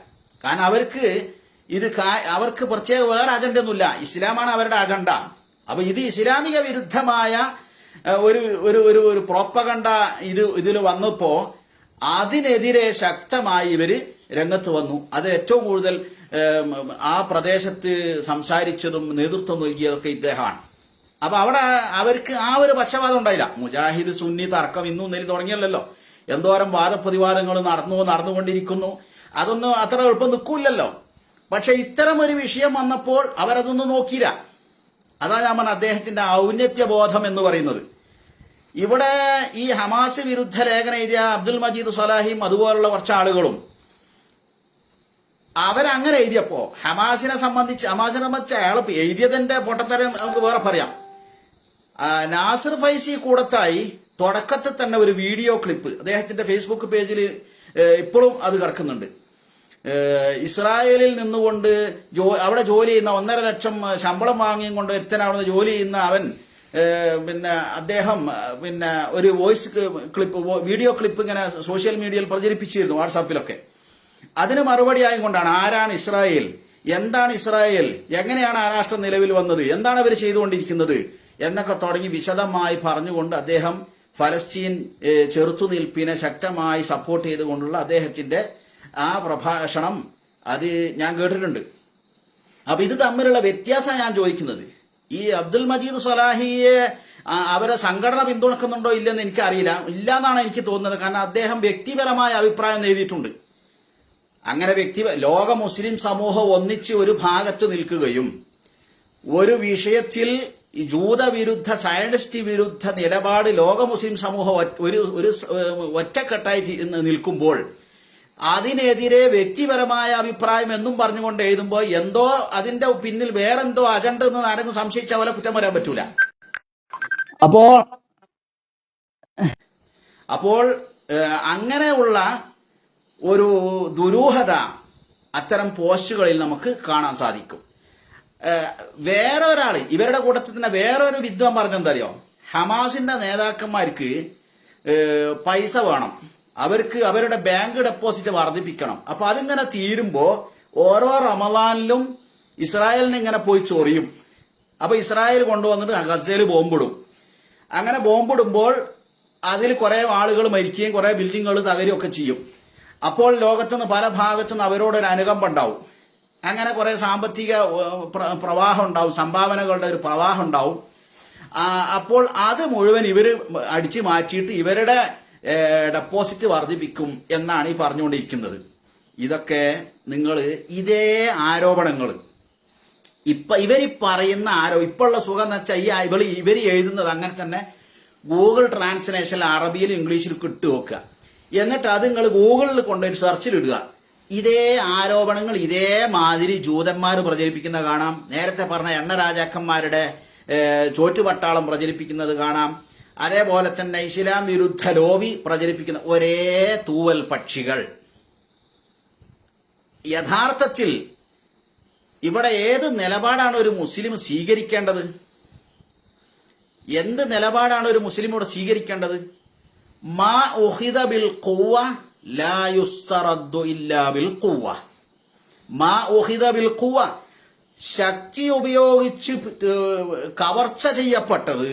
കാരണം അവർക്ക് പ്രത്യേക വേറെ അജണ്ട ഒന്നുമില്ല, ഇസ്ലാമാണ് അവരുടെ അജണ്ട. അപ്പൊ ഇത് ഇസ്ലാമിക വിരുദ്ധമായ ഒരു പ്രോപ്പഗണ്ട ഇതിൽ വന്നപ്പോ അതിനെതിരെ ശക്തമായി ഇവര് രംഗത്ത് വന്നു. അത് ഏറ്റവും കൂടുതൽ ആ പ്രദേശത്ത് സംസാരിച്ചതും നേതൃത്വം നൽകിയതൊക്കെ ഇദ്ദേഹമാണ്. അപ്പൊ അവിടെ അവർക്ക് ആ ഒരു പക്ഷപാതം ഉണ്ടായില്ല. മുജാഹിദ് സുന്നി തർക്കം ഇന്നും നെല്ലി തുടങ്ങിയല്ലോ. എന്തോരം വാദപ്രതിവാദങ്ങൾ നടന്നുകൊണ്ടിരിക്കുന്നു. അതൊന്നും അത്ര എളുപ്പം നിൽക്കൂല്ലല്ലോ. പക്ഷെ ഇത്തരം ഒരു വിഷയം വന്നപ്പോൾ അവരതൊന്നും നോക്കിയില്ല. അതാ ഞാൻ പറഞ്ഞ അദ്ദേഹത്തിന്റെ ഔന്നത്യബോധം എന്ന് പറയുന്നത്. ഇവിടെ ഈ ഹമാസ് വിരുദ്ധ ലേഖനം എഴുതിയ അബ്ദുൽ മജീദ് സ്വലാഹിയും അതുപോലുള്ള കുറച്ച് ആളുകളും അവരങ്ങനെ എഴുതിയപ്പോ ഹമാസിനെ സംബന്ധിച്ച് അയാൾ എഴുതിയതിന്റെ പൊട്ടത്തരം നമുക്ക് വേറെ പറയാം. നാസിർ ഫൈസി കൂടത്തായി തുടക്കത്തിൽ തന്നെ ഒരു വീഡിയോ ക്ലിപ്പ് അദ്ദേഹത്തിന്റെ ഫേസ്ബുക്ക് പേജിൽ ഇപ്പോഴും അത് കിടക്കുന്നുണ്ട്. ഇസ്രായേലിൽ നിന്നുകൊണ്ട് അവിടെ ജോലി ചെയ്യുന്ന 1.5 ലക്ഷം ശമ്പളം വാങ്ങിയും കൊണ്ട് ഒരുത്തനവിടെ ജോലി ചെയ്യുന്ന അവൻ പിന്നെ അദ്ദേഹം പിന്നെ ഒരു വോയിസ് ക്ലിപ്പ് വീഡിയോ ക്ലിപ്പ് ഇങ്ങനെ സോഷ്യൽ മീഡിയയിൽ പ്രചരിപ്പിച്ചിരുന്നു, വാട്സാപ്പിലൊക്കെ. അതിന് മറുപടിയായും കൊണ്ടാണ് ആരാണ് ഇസ്രായേൽ, എന്താണ് ഇസ്രായേൽ, എങ്ങനെയാണ് ആ രാഷ്ട്രം നിലവിൽ വന്നത്, എന്താണ് അവർ ചെയ്തുകൊണ്ടിരിക്കുന്നത് എന്നൊക്കെ തുടങ്ങി വിശദമായി പറഞ്ഞുകൊണ്ട് അദ്ദേഹം ഫലസ്തീൻ ചെറുത്തുനിൽപ്പിനെ ശക്തമായി സപ്പോർട്ട് ചെയ്തുകൊണ്ടുള്ള അദ്ദേഹത്തിന്റെ ആ പ്രഭാഷണം അത് ഞാൻ കേട്ടിട്ടുണ്ട്. അപ്പൊ ഇത് തമ്മിലുള്ള വ്യത്യാസം ഞാൻ ചോദിക്കുന്നത്, ഈ അബ്ദുൽ മജീദ് സ്വലാഹിയെ അവരെ സംഘടന പിന്തുണക്കുന്നുണ്ടോ ഇല്ലെന്ന് എനിക്കറിയില്ല. ഇല്ലാന്നാണ് എനിക്ക് തോന്നുന്നത്. കാരണം അദ്ദേഹം വ്യക്തിപരമായ അഭിപ്രായം നേടിയിട്ടുണ്ട്. അങ്ങനെ ലോക മുസ്ലിം സമൂഹം ഒന്നിച്ച് ഒരു ഭാഗത്ത് നിൽക്കുകയും ഒരു വിഷയത്തിൽ ഈ ജൂതവിരുദ്ധ സയനിസ്റ്റ് വിരുദ്ധ നിലപാട് ലോക മുസ്ലിം സമൂഹം ഒരു ഒറ്റക്കെട്ടായി നിൽക്കുമ്പോൾ അതിനെതിരെ വ്യക്തിപരമായ അഭിപ്രായം എന്നും പറഞ്ഞുകൊണ്ട് എഴുതുമ്പോൾ എന്തോ അതിന്റെ പിന്നിൽ വേറെന്തോ അജണ്ട എന്ന് ആരെങ്കിലും സംശയിച്ച പോലെ കുറ്റം വരാൻ പറ്റൂല. അപ്പോൾ അങ്ങനെയുള്ള ഒരു ദുരൂഹത അത്തരം പോസ്റ്റുകളിൽ നമുക്ക് കാണാൻ സാധിക്കും. വേറെ ഒരാള് ഇവരുടെ കൂട്ടത്തിൽ തന്നെ വേറൊരു വിദ്വാൻ പറഞ്ഞെന്തറിയോ, ഹമാസിന്റെ നേതാക്കന്മാർക്ക് പൈസ വേണം, അവർക്ക് അവരുടെ ബാങ്ക് ഡെപ്പോസിറ്റ് വർദ്ധിപ്പിക്കണം. അപ്പൊ അതിങ്ങനെ തീരുമ്പോ ഓരോ റമദാനിലും ഇസ്രായേലിനെ ഇങ്ങനെ പോയി ചൊറിയും. അപ്പൊ ഇസ്രായേൽ കൊണ്ടുവന്നിട്ട് ഗസയിൽ ബോംബിടും. അങ്ങനെ ബോംബിടുമ്പോൾ അതിൽ കുറെ ആളുകൾ മരിക്കുകയും കുറെ ബിൽഡിങ്ങുകൾ തകരുകയൊക്കെ ചെയ്യും. അപ്പോൾ ലോകത്തുനിന്ന് പല ഭാഗത്തുനിന്ന് അവരോടൊരു അനുകമ്പ ഉണ്ടാവും. അങ്ങനെ കുറെ സാമ്പത്തിക പ്രവാഹം ഉണ്ടാവും, സംഭാവനകളുടെ ഒരു പ്രവാഹം ഉണ്ടാവും. അപ്പോൾ അത് മുഴുവൻ ഇവർ അടിച്ചു മാറ്റിയിട്ട് ഇവരുടെ ഡെപ്പോസിറ്റ് വർദ്ധിപ്പിക്കും എന്നാണ് ഈ പറഞ്ഞുകൊണ്ടിരിക്കുന്നത്. ഇതൊക്കെ നിങ്ങൾ ഇതേ ആരോപണങ്ങൾ ഇവര് പറയുന്ന ഇപ്പോഴുള്ള സുഖം എന്ന് വെച്ചാൽ ഇവർ എഴുതുന്നത് അങ്ങനെ തന്നെ ഗൂഗിൾ ട്രാൻസ്ലേഷനിൽ അറബിയിലും ഇംഗ്ലീഷിലും ഇട്ട് വെക്കുക. എന്നിട്ട് അത് നിങ്ങൾ ഗൂഗിളിൽ കൊണ്ടുപോയി സെർച്ചിലിടുക. ഇതേ ആരോപണങ്ങൾ ഇതേമാതിരി ജൂതന്മാർ പ്രചരിപ്പിക്കുന്ന കാണാം. നേരത്തെ പറഞ്ഞ എണ്ണ രാജാക്കന്മാരുടെ ചോറ്റുപട്ടാളം പ്രചരിപ്പിക്കുന്നത് കാണാം. അതേപോലെ തന്നെ ഇസ്ലാം വിരുദ്ധ ലോബി പ്രചരിപ്പിക്കുന്ന ഒരേ തൂവൽ പക്ഷികൾ. യഥാർത്ഥത്തിൽ ഇവിടെ ഏത് നിലപാടാണ് ഒരു മുസ്ലിം സ്വീകരിക്കേണ്ടത്? എന്ത് നിലപാടാണ് ഒരു മുസ്ലിം ഇവിടെ സ്വീകരിക്കേണ്ടത്? മാ ഉഖിദ ബിൽ ഖുവ്വ ലാ യുസ്തറദ്ദു ഇല്ലാ ബിൽ ഖുവ്വ. മാ ഉഖിദ ബിൽ ഖുവ്വ, ശക്തി ഉപയോഗിച്ച് കവർച്ച ചെയ്യപ്പെട്ടത്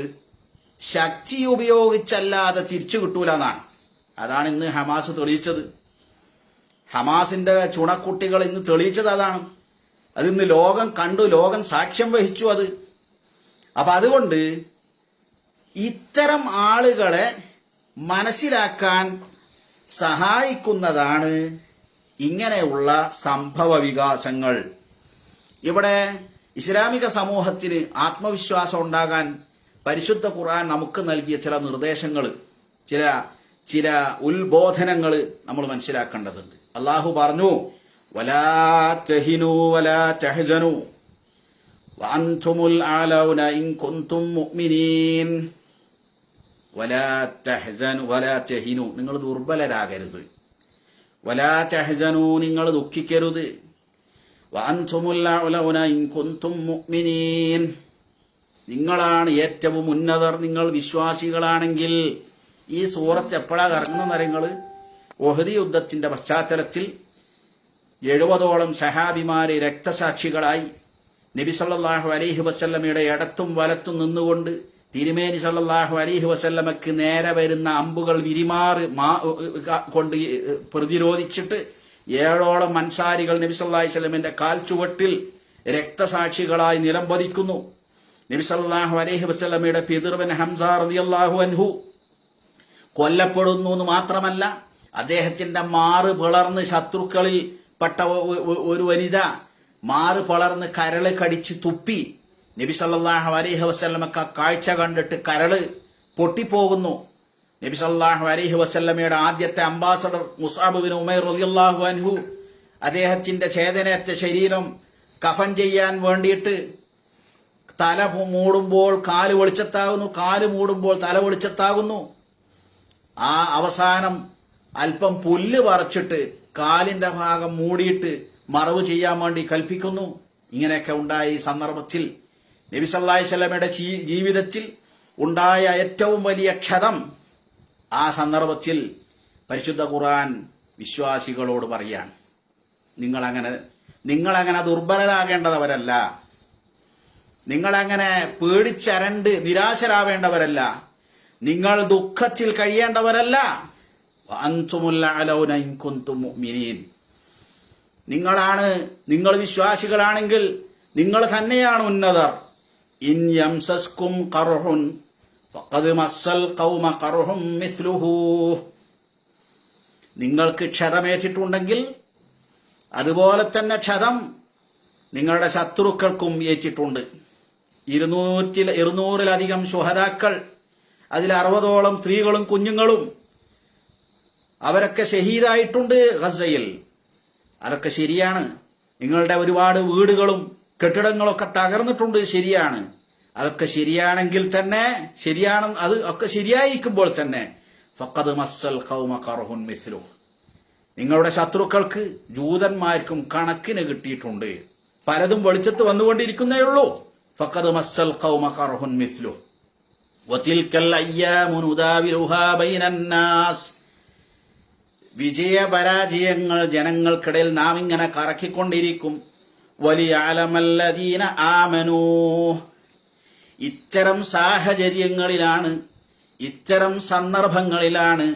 ശക്തി ഉപയോഗിച്ചല്ലാതെ തിരിച്ചു കിട്ടൂല എന്നാണ്. അതാണ് ഇന്ന് ഹമാസ് തെളിയിച്ചത്. ഹമാസിന്റെ ചുണക്കുട്ടികൾ ഇന്ന് തെളിയിച്ചത് അതാണ്. അതിന്ന് ലോകം കണ്ടു, ലോകം സാക്ഷ്യം വഹിച്ചു അത്. അപ്പൊ അതുകൊണ്ട് ഇത്തരം ആളുകളെ മനസ്സിലാക്കാൻ സഹായിക്കുന്നതാണ് ഇങ്ങനെയുള്ള സംഭവ വികാസങ്ങൾ. ഇവിടെ ഇസ്ലാമിക സമൂഹത്തിന് ആത്മവിശ്വാസം ഉണ്ടാകാൻ പരിശുദ്ധ ഖുർആൻ നമുക്ക് നൽകിയ ചില നിർദ്ദേശങ്ങൾ, ചില ഉത്ബോധനങ്ങൾ നമ്മൾ മനസ്സിലാക്കേണ്ടതുണ്ട്. അള്ളാഹു പറഞ്ഞു, വലാ തഹിനു വലാ തഹ്സനു വഅൻതുമുൽ അലൗന ഇൻ കുൻതും മുഅ്മിനീൻ. വലാ തഹ്സനു വലാ തഹിനു, നിങ്ങൾ ദുർബലരാകരുത്. വലാ തഹ്സനു, നിങ്ങൾ ദുഃഖിക്കരുത്. വഅൻതുമുൽ അലൗന ഇൻ കുൻതും മുഅ്മിനീൻ, നിങ്ങളാണ് ഏറ്റവും ഉന്നതർ, നിങ്ങൾ വിശ്വാസികളാണെങ്കിൽ. ഈ സൂറത്ത് എപ്പോഴാണ് ഇറങ്ങുന്ന നിങ്ങൾ? ഉഹദ് യുദ്ധത്തിന്റെ പശ്ചാത്തലത്തിൽ 70ഓളം സഹാബിമാരെ രക്തസാക്ഷികളായി നബി സല്ലല്ലാഹു അലൈഹി വസല്ലമയുടെ ഇടത്തും വലത്തും നിന്നുകൊണ്ട് തിരുമേനി സല്ലല്ലാഹു അലൈഹി വസല്ലമക്ക് നേരെ വരുന്ന അമ്പുകൾ കൊണ്ട് പ്രതിരോധിച്ചിട്ട് 7ഓളം അൻസാരികൾ നബി സല്ലല്ലാഹു അലൈഹി വസല്ലമയുടെ കാൽ ചുവട്ടിൽ രക്തസാക്ഷികളായി നിലംപതിക്കുന്നു. നബി സല്ലല്ലാഹു അലൈഹി വസല്ലമയുടെ പിതൃവൻ ഹംസ റളിയല്ലാഹു അൻഹു കൊല്ലപ്പെടുന്നു എന്ന് മാത്രമല്ല, അദ്ദേഹത്തിന്റെ മാറ് പിളർന്ന് ശത്രുക്കളിൽ പെട്ട ഒരു വനിത മാറ് പിളർന്ന് കരള് കടിച്ച് തുപ്പി. നബി സല്ലല്ലാഹു അലൈഹി വസല്ലമക്ക് ആ കാഴ്ച കണ്ടിട്ട് കരള് പൊട്ടിപ്പോകുന്നു. നബി സല്ലല്ലാഹു അലൈഹി വസല്ലമയുടെ ആദ്യത്തെ അംബാസഡർ മുസ്അബ് ബിൻ ഉമൈർ റളിയല്ലാഹു അൻഹു അദ്ദേഹത്തിന്റെ ഛേദനേറ്റ ശരീരം കഫൻ ചെയ്യാൻ വേണ്ടിയിട്ട് തല മൂടുമ്പോൾ കാല് വെളിച്ചത്താകുന്നു, കാല് മൂടുമ്പോൾ തല വെളിച്ചത്താകുന്നു. ആ അവസാനം അല്പം പുല്ല് പറിച്ചിട്ട് കാലിന്റെ ഭാഗം മൂടിയിട്ട് മറവ് ചെയ്യാൻ വേണ്ടി കൽപ്പിക്കുന്നു. ഇങ്ങനെയൊക്കെ ഉണ്ടായ ഈ സന്ദർഭത്തിൽ നബി സല്ലല്ലാഹു അലൈഹി വസല്ലമയുടെ ജീവിതത്തിൽ ഉണ്ടായ ഏറ്റവും വലിയ ക്ഷതം, ആ സന്ദർഭത്തിൽ പരിശുദ്ധ ഖുർആൻ വിശ്വാസികളോട് പറയാണ്, നിങ്ങളങ്ങനെ ദുർബലരാകേണ്ടവരല്ല, നിങ്ങളങ്ങനെ പേടിച്ചരണ്ട് നിരാശരാവേണ്ടവരല്ല, നിങ്ങൾ ദുഃഖത്തിൽ കഴിയേണ്ടവരല്ല. അൻതുമുൽ അലൗന ഇൻ കുൻതും മുഅ്മിനീൻ, നിങ്ങൾ വിശ്വാസികളാണെങ്കിൽ നിങ്ങൾ തന്നെയാണ് ഉന്നതർ. ഇൻ യംസസ്കും ഖർഹുൻ ഫഖദ് മസ്സൽ ഖൗമ ഖർഹും മിസ്ലുഹു, നിങ്ങൾക്ക് ക്ഷതമേറ്റിട്ടുണ്ടെങ്കിൽ അതുപോലെ തന്നെ ക്ഷതം നിങ്ങളുടെ ശത്രുക്കൾക്കും ഏറ്റിട്ടുണ്ട്. 200-ലധികം ശുഹദാക്കൾ, അതിൽ 60ഓളം സ്ത്രീകളും കുഞ്ഞുങ്ങളും, അവരൊക്കെ ഷഹീദായിട്ടുണ്ട് ഗസയിൽ. അതൊക്കെ ശരിയാണ്. നിങ്ങളുടെ ഒരുപാട് വീടുകളും കെട്ടിടങ്ങളൊക്കെ തകർന്നിട്ടുണ്ട്, ശരിയാണ്. അതൊക്കെ ശരിയാണെങ്കിൽ തന്നെ അത് ഒക്കെ ശരിയായിരിക്കുമ്പോൾ തന്നെ ഫഖദ് മസ്സൽ ഖൗമ ഖർഹുൻ മിസ്ലു, നിങ്ങളുടെ ശത്രുക്കൾക്ക് ജൂതന്മാർക്കും കണക്കിന് കിട്ടിയിട്ടുണ്ട്. പലതും വെളിച്ചത്ത് വന്നുകൊണ്ടിരിക്കുന്നേ ഉള്ളൂ. ഫഖദ് മസ്സൽ ഖൗമ ഖർഹുൻ മിസ്ലു വതിൽകൽ അയ്യാമു നുദാവിലുഹാ ബൈനന്നാസ്, വിജയപരാജയങ്ങൾ ജനങ്ങൾക്കിടയിൽ നാം ഇങ്ങനെ കറക്കിക്കൊണ്ടിരിക്കും. വലിയഅലമല്ലദീന ആമനൂ. ഇത്തരം സാഹചര്യങ്ങളിലാണ്, ഇത്തരം സന്ദർഭങ്ങളിലാണ്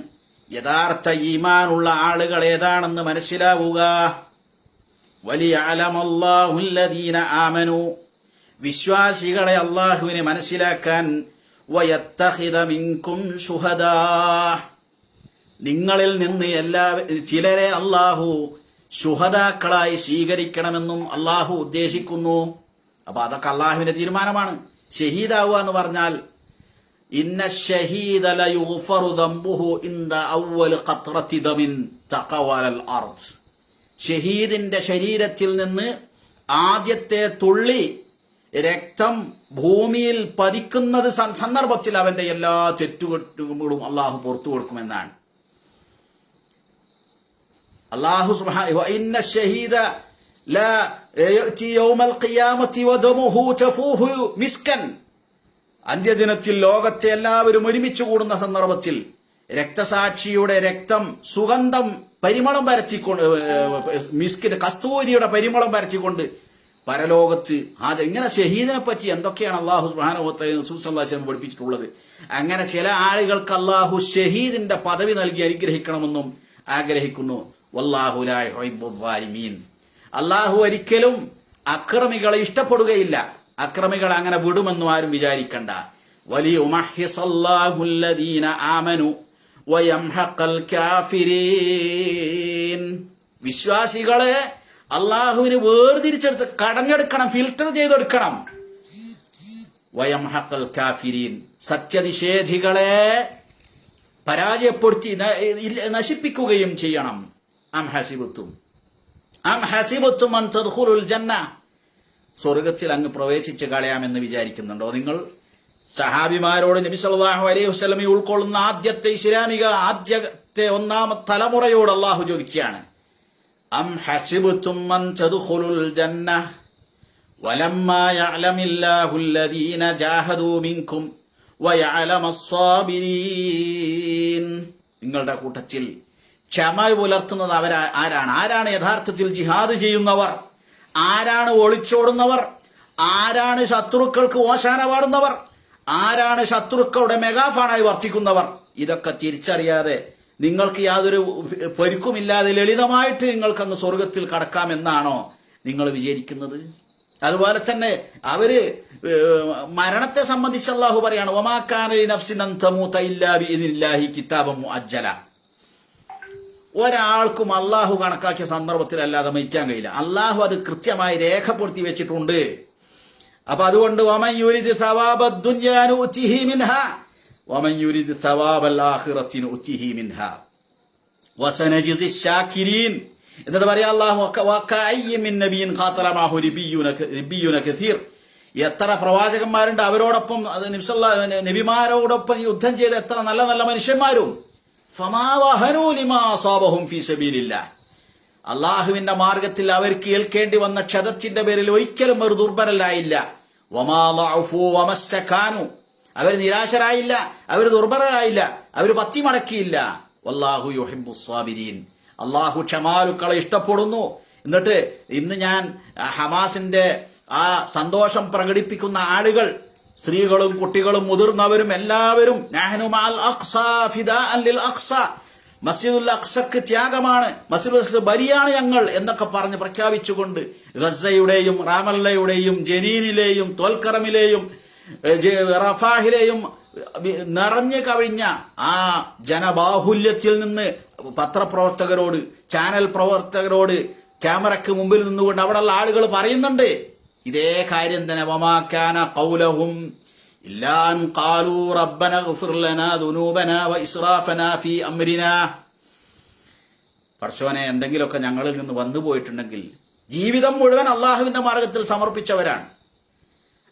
യഥാർത്ഥ ഈമാനുള്ള ആളുകൾ ഏതാണെന്ന് മനസ്സിലാവുക. വലിയഅലമല്ലാഹുല്ലദീന ആമനൂ, വിശ്വാസികളെ അള്ളാഹുവിനെ മനസ്സിലാക്കാൻ. വയത്തഖിദ മിൻകും ശുഹദാ, നിങ്ങളിൽ നിന്ന് ചിലരെ അള്ളാഹു ശുഹദാക്കളായി സ്വീകരിക്കണമെന്നും അള്ളാഹു ഉദ്ദേശിക്കുന്നു. അപ്പൊ അതൊക്കെ അള്ളാഹുവിന്റെ തീരുമാനമാണ്. ഷഹീദാവുക എന്ന് പറഞ്ഞാൽ ഇന്ന ഷഹീദ ലയുഗ്ഫറു ദംബുഹു ഇൻദ അവ്വൽ ഖത്റതി ദമിൻ തഖവലൽ അർദ്. ഷഹീദിന്റെ ശരീരത്തിൽ നിന്ന് ആദ്യത്തെ തുള്ളി രക്തം ഭൂമിയിൽ പതിക്കുന്നത് സന്ദർഭത്തിൽ അവന്റെ എല്ലാ തെറ്റുകുറ്റങ്ങളും അള്ളാഹു പുറത്തു കൊടുക്കുമെന്നാണ്. അല്ലാഹു സുബ്ഹാനഹു വ ഇന്ന ഷഹീദ ലാ യഅതി യൗമൽ ഖിയാമത്തി വദമുഹു തഫൂഹു മിസ്കൻ. അന്ത്യദിനത്തിൽ ലോകത്തെ എല്ലാവരും ഒരുമിച്ച് കൂടുന്ന സന്ദർഭത്തിൽ രക്തസാക്ഷിയുടെ രക്തം സുഗന്ധം പരിമളം പരത്തിക്കൊണ്ട്, മിസ്കിന് കസ്തൂരിയുടെ പരിമളം പരത്തിക്കൊണ്ട് പരലോകത്ത് ഇങ്ങനെ ഷഹീദിനെ പറ്റി എന്തൊക്കെയാണ് അള്ളാഹു സുബ്ഹാനഹു വ തആല റസൂൽ സല്ലല്ലാഹു അലൈഹി വസല്ലം പഠിപ്പിച്ചിട്ടുള്ളത്. അങ്ങനെ ചില ആളുകൾക്ക് അള്ളാഹു ഷഹീദിന്റെ പദവി നൽകി അനുഗ്രഹിക്കണമെന്നും ആഗ്രഹിക്കുന്നു. വല്ലാഹു ലാ യുഹിബ്ബുൽ സാലിമീൻ. അള്ളാഹു ഒരിക്കലും അക്രമികളെ ഇഷ്ടപ്പെടുകയില്ല. അക്രമികൾ അങ്ങനെ വിടുമെന്നും ആരും വിചാരിക്കണ്ട. വലിയുമഹ്ഹിസല്ലാഹുല്ലദീന ആമനു വയംഹഖൽ കാഫിരീൻ. വിശ്വാസികളെ അള്ളാഹുവിന് വേർതിരിച്ചെടുത്ത് കടഞ്ഞെടുക്കണം, ഫിൽട്ടർ ചെയ്തെടുക്കണം. വയംഹഖൽ കാഫിരീൻ, സത്യനിഷേധികളെ പരാജയപ്പെടുത്തി നശിപ്പിക്കുകയും ചെയ്യണം. അം ഹസിബത്തും അൻ തദ്ഖുലുൽ ജന്ന, സ്വർഗത്തിൽ അങ്ങ് പ്രവേശിച്ച് കളയാമെന്ന് വിചാരിക്കുന്നുണ്ടോ നിങ്ങൾ? സഹാബിമാരോട് നബി സല്ലല്ലാഹു അലൈഹി വസല്ലം ഉൾക്കൊള്ളുന്ന ആദ്യത്തെ ഒന്നാമത്തെ തലമുറയോട് അള്ളാഹു ചോദിക്കുകയാണ്, അം ഹസിബത്തും അൻ തദ്ഖുലുൽ ജന്ന വലമ്മാ യഅലമില്ലാഹുല്ലദീന ജാഹദൂ മിൻകും വയഅലമസ് സ്വാബിരീൻ. നിങ്ങളുടെ കൂട്ടത്തിൽ ക്ഷമ പുലർത്തുന്നത് ആരാണ് യഥാർത്ഥത്തിൽ ജിഹാദ് ചെയ്യുന്നവർ? ആരാണ് ഒളിച്ചോടുന്നവർ? ആരാണ് ശത്രുക്കൾക്ക് ഓശാന പാടുന്നവർ? ആരാണ് ശത്രുക്കളുടെ മെഗാഫാണായി വർത്തിക്കുന്നവർ? ഇതൊക്കെ തിരിച്ചറിയാതെ നിങ്ങൾക്ക് യാതൊരു പരിക്കുമില്ലാതെ ലളിതമായിട്ട് നിങ്ങൾക്കന്ന് സ്വർഗത്തിൽ കടക്കാമെന്നാണോ നിങ്ങൾ വിചാരിക്കുന്നത്? അതുപോലെ തന്നെ അവര് മരണത്തെ സംബന്ധിച്ച് അല്ലാഹു പറയാണ്, വമാ കാന ലിനഫ്സിൻ അൻ തമൂത ഇല്ലാ ബിഇദ്നില്ലാഹി കിതാബൻ മുഅജ്ജല. ഒരാൾക്കും അള്ളാഹു കണക്കാക്കിയ സന്ദർഭത്തിൽ അല്ലാതെ മരിക്കാൻ കഴിയില്ല. അള്ളാഹു അത് കൃത്യമായി രേഖപ്പെടുത്തി വെച്ചിട്ടുണ്ട്. അപ്പൊ അതുകൊണ്ട് വമൻ യുരിദ് സവാബദ് ദുനിയാ നുഅ്തിഹി മിൻഹാ വമൻ യുരിദ് സവാബൽ ആഖിറതി നുഅ്തിഹി മിൻഹാ വസനജിസി ശാകിരീൻ. എന്നിട്ട് പറയാ അല്ലാഹു വകഅയ്യിൻ മിൻ നബിയിൻ ഖാതല മാഹു റിബിയുന കസീർ. എത്ര പ്രവാചകന്മാരുണ്ട്, അവരോടൊപ്പം നബിമാരോടൊപ്പം യുദ്ധം ചെയ്ത എത്ര നല്ല നല്ല മനുഷ്യന്മാരും. ഫമാ വഹനൂ ലിമാ അസാബഹും ഫീ സബീലില്ലാഹ്. അള്ളാഹുവിന്റെ മാർഗത്തിൽ അവർക്ക് ഏൽക്കേണ്ടി വന്ന ക്ഷതത്തിന്റെ പേരിൽ ഒരിക്കലും ഒരു ദുർബലരായില്ല. വമാ ളഅഫൂ വമസ്തകാനു, അവർ നിരാശരായില്ല, അവർ ദുർബലരായില്ല, അവർ പത്തി മടക്കിയില്ല. വല്ലാഹു യുഹിബ്ബുസ് സ്വാബിരീൻ. അള്ളാഹു ക്ഷമാലുക്കളെ ഇഷ്ടപ്പെടുന്നു. എന്നിട്ട് ഇന്ന് ഞാൻ ഹമാസിന്റെ ആ സന്തോഷം പ്രകടിപ്പിക്കുന്ന ആളുകൾ, സ്ത്രീകളും കുട്ടികളും മുതിർന്നവരും എല്ലാവരും നഹ്നു മഅൽ അഖ്സ ഫിദാഅൻ ലിൽ അഖ്സ, മസ്ജിദുൽ അഖ്സക്ക് ത്യാഗമാണ്, മസ്ജിദുൽ അഖ്സ ബലിയാണ് ഞങ്ങൾ എന്നൊക്കെ പറഞ്ഞ് പ്രഖ്യാപിച്ചുകൊണ്ട് ഗസയുടെയും റാമല്ലയുടെയും ജനീനിലെയും തോൽക്കറമിലെയും റഫാഹിലെയും നിറഞ്ഞു കവിഞ്ഞ ആ ജനബാഹുല്യത്തിൽ നിന്ന് പത്രപ്രവർത്തകരോട്, ചാനൽ പ്രവർത്തകരോട് ക്യാമറയ്ക്ക് മുമ്പിൽ നിന്നുകൊണ്ട് അവിടെയുള്ള ആളുകൾ പറയുന്നുണ്ട് ഇതേ കാര്യം തന്നെ. വമാ കാന ഖൗലഹും ഇല്ലാ അൻ ഖാലൂ റബ്ബനഗ്ഫിർ ലനാ ദുനൂബനാ വഇസ്റാഫനാ ഫീ അംരിനാ. പടച്ചോനെ, എന്തെങ്കിലുമൊക്കെ ഞങ്ങളിൽ നിന്ന് വന്നു പോയിട്ടുണ്ടെങ്കിൽ, ജീവിതം മുഴുവൻ അള്ളാഹുവിന്റെ മാർഗത്തിൽ സമർപ്പിച്ചവരാണ്.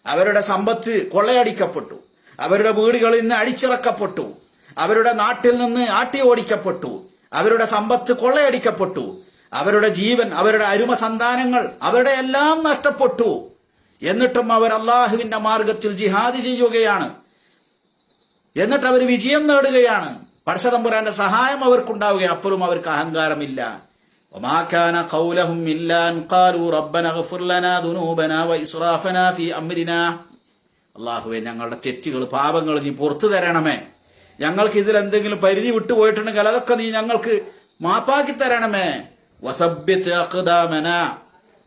അവരുടെ സമ്പത്ത് കൊള്ളയടിക്കപ്പെട്ടു, അവരുടെ വീടുകളിൽ നിന്ന് അടിച്ചിറക്കപ്പെട്ടു, അവരുടെ നാട്ടിൽ നിന്ന് ആട്ടി ഓടിക്കപ്പെട്ടു, അവരുടെ സമ്പത്ത് കൊള്ളയടിക്കപ്പെട്ടു, അവരുടെ ജീവൻ, അവരുടെ അരുമ സന്താനങ്ങൾ, അവരുടെ എല്ലാം നഷ്ടപ്പെട്ടു. എന്നിട്ടും അവർ അള്ളാഹുവിന്റെ മാർഗത്തിൽ ജിഹാദ് ചെയ്യുകയാണ്. എന്നിട്ട് അവർ വിജയം നേടുകയാണ്. പടച്ചതമ്പുരാന്റെ സഹായം അവർക്കുണ്ടാവുകയാണ്. അപ്പോഴും അവർക്ക് അഹങ്കാരമില്ല. وما كان قولهم إلا أن قالوا ربنا اغفر لنا ذنوبنا وإسرافنا في أمرنا. അള്ളാഹുവേ, ഞങ്ങളുടെ തെറ്റുകൾ പാപങ്ങൾ നീ പുറത്തു തരണമേ. ഞങ്ങൾക്ക് ഇതിൽ എന്തെങ്കിലും പരിധി വിട്ടുപോയിട്ടുണ്ടെങ്കിൽ അതൊക്കെ നീ ഞങ്ങൾക്ക് മാപ്പാക്കി തരണമേ. വസബ്ബിത് അഖ്ദാമന,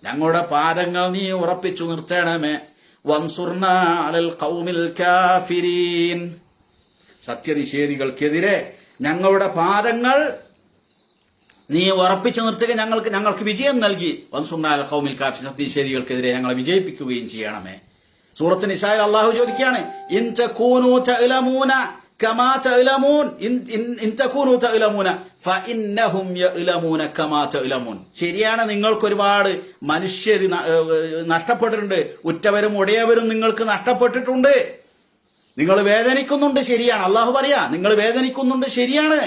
ഞങ്ങളുടെ പാദങ്ങൾ നീ ഉറപ്പിച്ചു നിർത്തണമേ. വൻസുർനാ അലൽ ഖൗമിൽ കാഫിരീൻ, സത്യനിഷേധികൾക്കെതിരെ ഞങ്ങളുടെ പാദങ്ങൾ നീ ഉറപ്പിച്ചു നിർത്തുക, ഞങ്ങൾക്ക് വിജയം നൽകി. വൻസുർനാ അലൽ ഖൗമിൽ കാഫിരീൻ, സത്യനിഷേധികൾക്കെതിരെ ഞങ്ങളെ വിജയിപ്പിക്കുകയും ചെയ്യണമേ. സൂറത്ത് നിസായിൽ അള്ളാഹു ചോദിക്കുകയാണ്, ഇൻ തകൂനു തഅലമൂന കമാ തഅലമൂൻ ഇൻ തകൂനു തഅലമൂന ഫഇന്നഹും യഅലമൂന കമാ തഅലമൂൻ. ശരിയാണ്, നിങ്ങൾക്ക് ഒരുപാട് മനുഷ്യർ നഷ്ടപ്പെട്ടിട്ടുണ്ട്, ഉറ്റവരും ഉടയവരും നിങ്ങൾക്ക് നഷ്ടപ്പെട്ടിട്ടുണ്ട്, നിങ്ങൾ വേദനിക്കുന്നുണ്ട്, ശരിയാണ്. അള്ളാഹു പറയാ, നിങ്ങൾ വേദനിക്കുന്നുണ്ട്, ശരിയാണ്.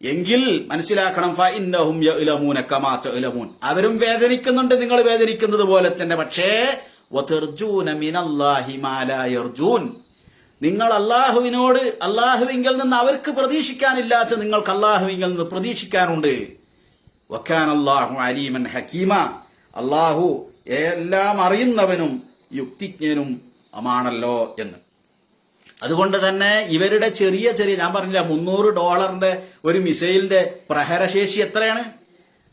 എങ്കിൽ മനസ്സിലാക്കണം, ഫഇന്നഹും യഅലമൂന കമാ തഅലമൂൻ, അവരും വേദനിക്കുന്നുണ്ട് നിങ്ങൾ വേദനിക്കുന്നത് പോലെ തന്നെ. പക്ഷേ വതർജൂന മിനല്ലാഹി മാ ലാ യർജൂൻ, നിങ്ങൾ അള്ളാഹുവിനോട്, അള്ളാഹുവിങ്കിൽ നിന്ന് അവർക്ക് പ്രതീക്ഷിക്കാനില്ലാത്ത നിങ്ങൾക്ക് അള്ളാഹുവിങ്കിൽ നിന്ന് പ്രതീക്ഷിക്കാനുണ്ട്. വകാന അല്ലാഹു അലീമൻ ഹകീമ, അള്ളാഹു എല്ലാം അറിയുന്നവനും യുക്തിജ്ഞനും ആണല്ലോ എന്ന്. അതുകൊണ്ട് തന്നെ ഇവരുടെ ചെറിയ ഞാൻ പറഞ്ഞില്ല, $300 ഒരു മിസൈലിന്റെ പ്രഹരശേഷി എത്രയാണ്?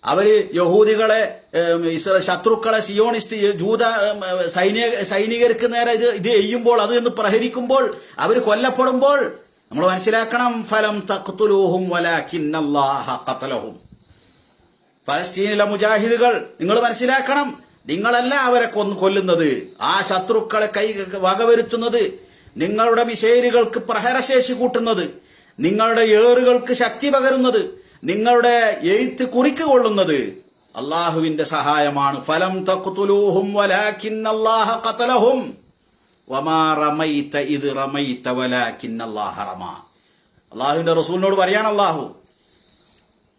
അവര് യഹൂദികളെ, ശത്രുക്കളെ, സിയോണിസ്റ്റ് ജൂത സൈനികർക്ക് നേരെ ഇത് ചെയ്യുമ്പോൾ, അത് എന്ന് പ്രഹരിക്കുമ്പോൾ, അവർ കൊല്ലപ്പെടുമ്പോൾ നമ്മൾ മനസ്സിലാക്കണം, ഫലം തഖ്തുലൂഹും വലാകിന്നല്ലാഹ ഖതലഹും. ഫലസ്തീനിലെ മുജാഹിദുകൾ, നിങ്ങൾ മനസ്സിലാക്കണം, നിങ്ങളല്ല അവരെ കൊല്ലുന്നത്, ആ ശത്രുക്കളെ വകവരുത്തുന്നത്, നിങ്ങളുടെ മിസൈലുകൾക്ക് പ്രഹരശേഷി കൂട്ടുന്നത്, നിങ്ങളുടെ ഏറുകൾക്ക് ശക്തി പകരുന്നത്, നിങ്ങളുടെ എഴുത്ത് കുറിക്ക് കൊള്ളുന്നത് അള്ളാഹുവിന്റെ സഹായമാണ്. ഫലം തഖ്തുലൂഹും വലാകിന്നല്ലാഹ ഖതലഹും വമാ റമൈത ഇദ് റമൈത വലാകിന്നല്ലാഹ റമാ. അള്ളാഹുവിന്റെ റസൂലിനോട് പറയാണ് അള്ളാഹു,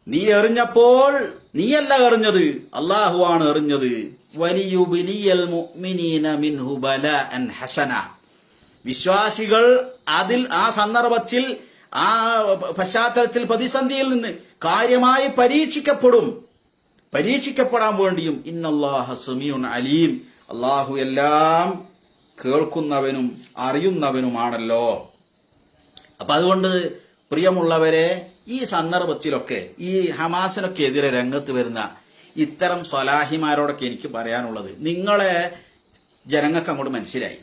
നീ എറിഞ്ഞപ്പോൾ നീയല്ല എറിഞ്ഞത്, അള്ളാഹുവാണ് എറിഞ്ഞത്. വലിയുബ്ലിയൽ മുഅ്മിനീന മിൻഹു ബലാഅൻ ഹസന, വിശ്വാസികൾ അതിൽ ആ സന്ദർഭത്തിൽ, ആ പശ്ചാത്തലത്തിൽ, പ്രതിസന്ധിയിൽ നിന്ന് കാര്യമായി പരീക്ഷിക്കപ്പെടാൻ വേണ്ടിയും. ഇന്നല്ലാഹ സമീഉൻ അലീം, അള്ളാഹു എല്ലാം കേൾക്കുന്നവനും അറിയുന്നവനുമാണല്ലോ. അപ്പൊ അതുകൊണ്ട് പ്രിയമുള്ളവരെ, ഈ സന്ദർഭത്തിലൊക്കെ ഈ ഹമാസിനൊക്കെ എതിരെ രംഗത്ത് വരുന്ന ഇത്തരം സ്വലാഹിമാരോടൊക്കെ എനിക്ക് പറയാനുള്ളത്, നിങ്ങളെ ജനങ്ങൾക്ക് അങ്ങോട്ട് മനസ്സിലായി.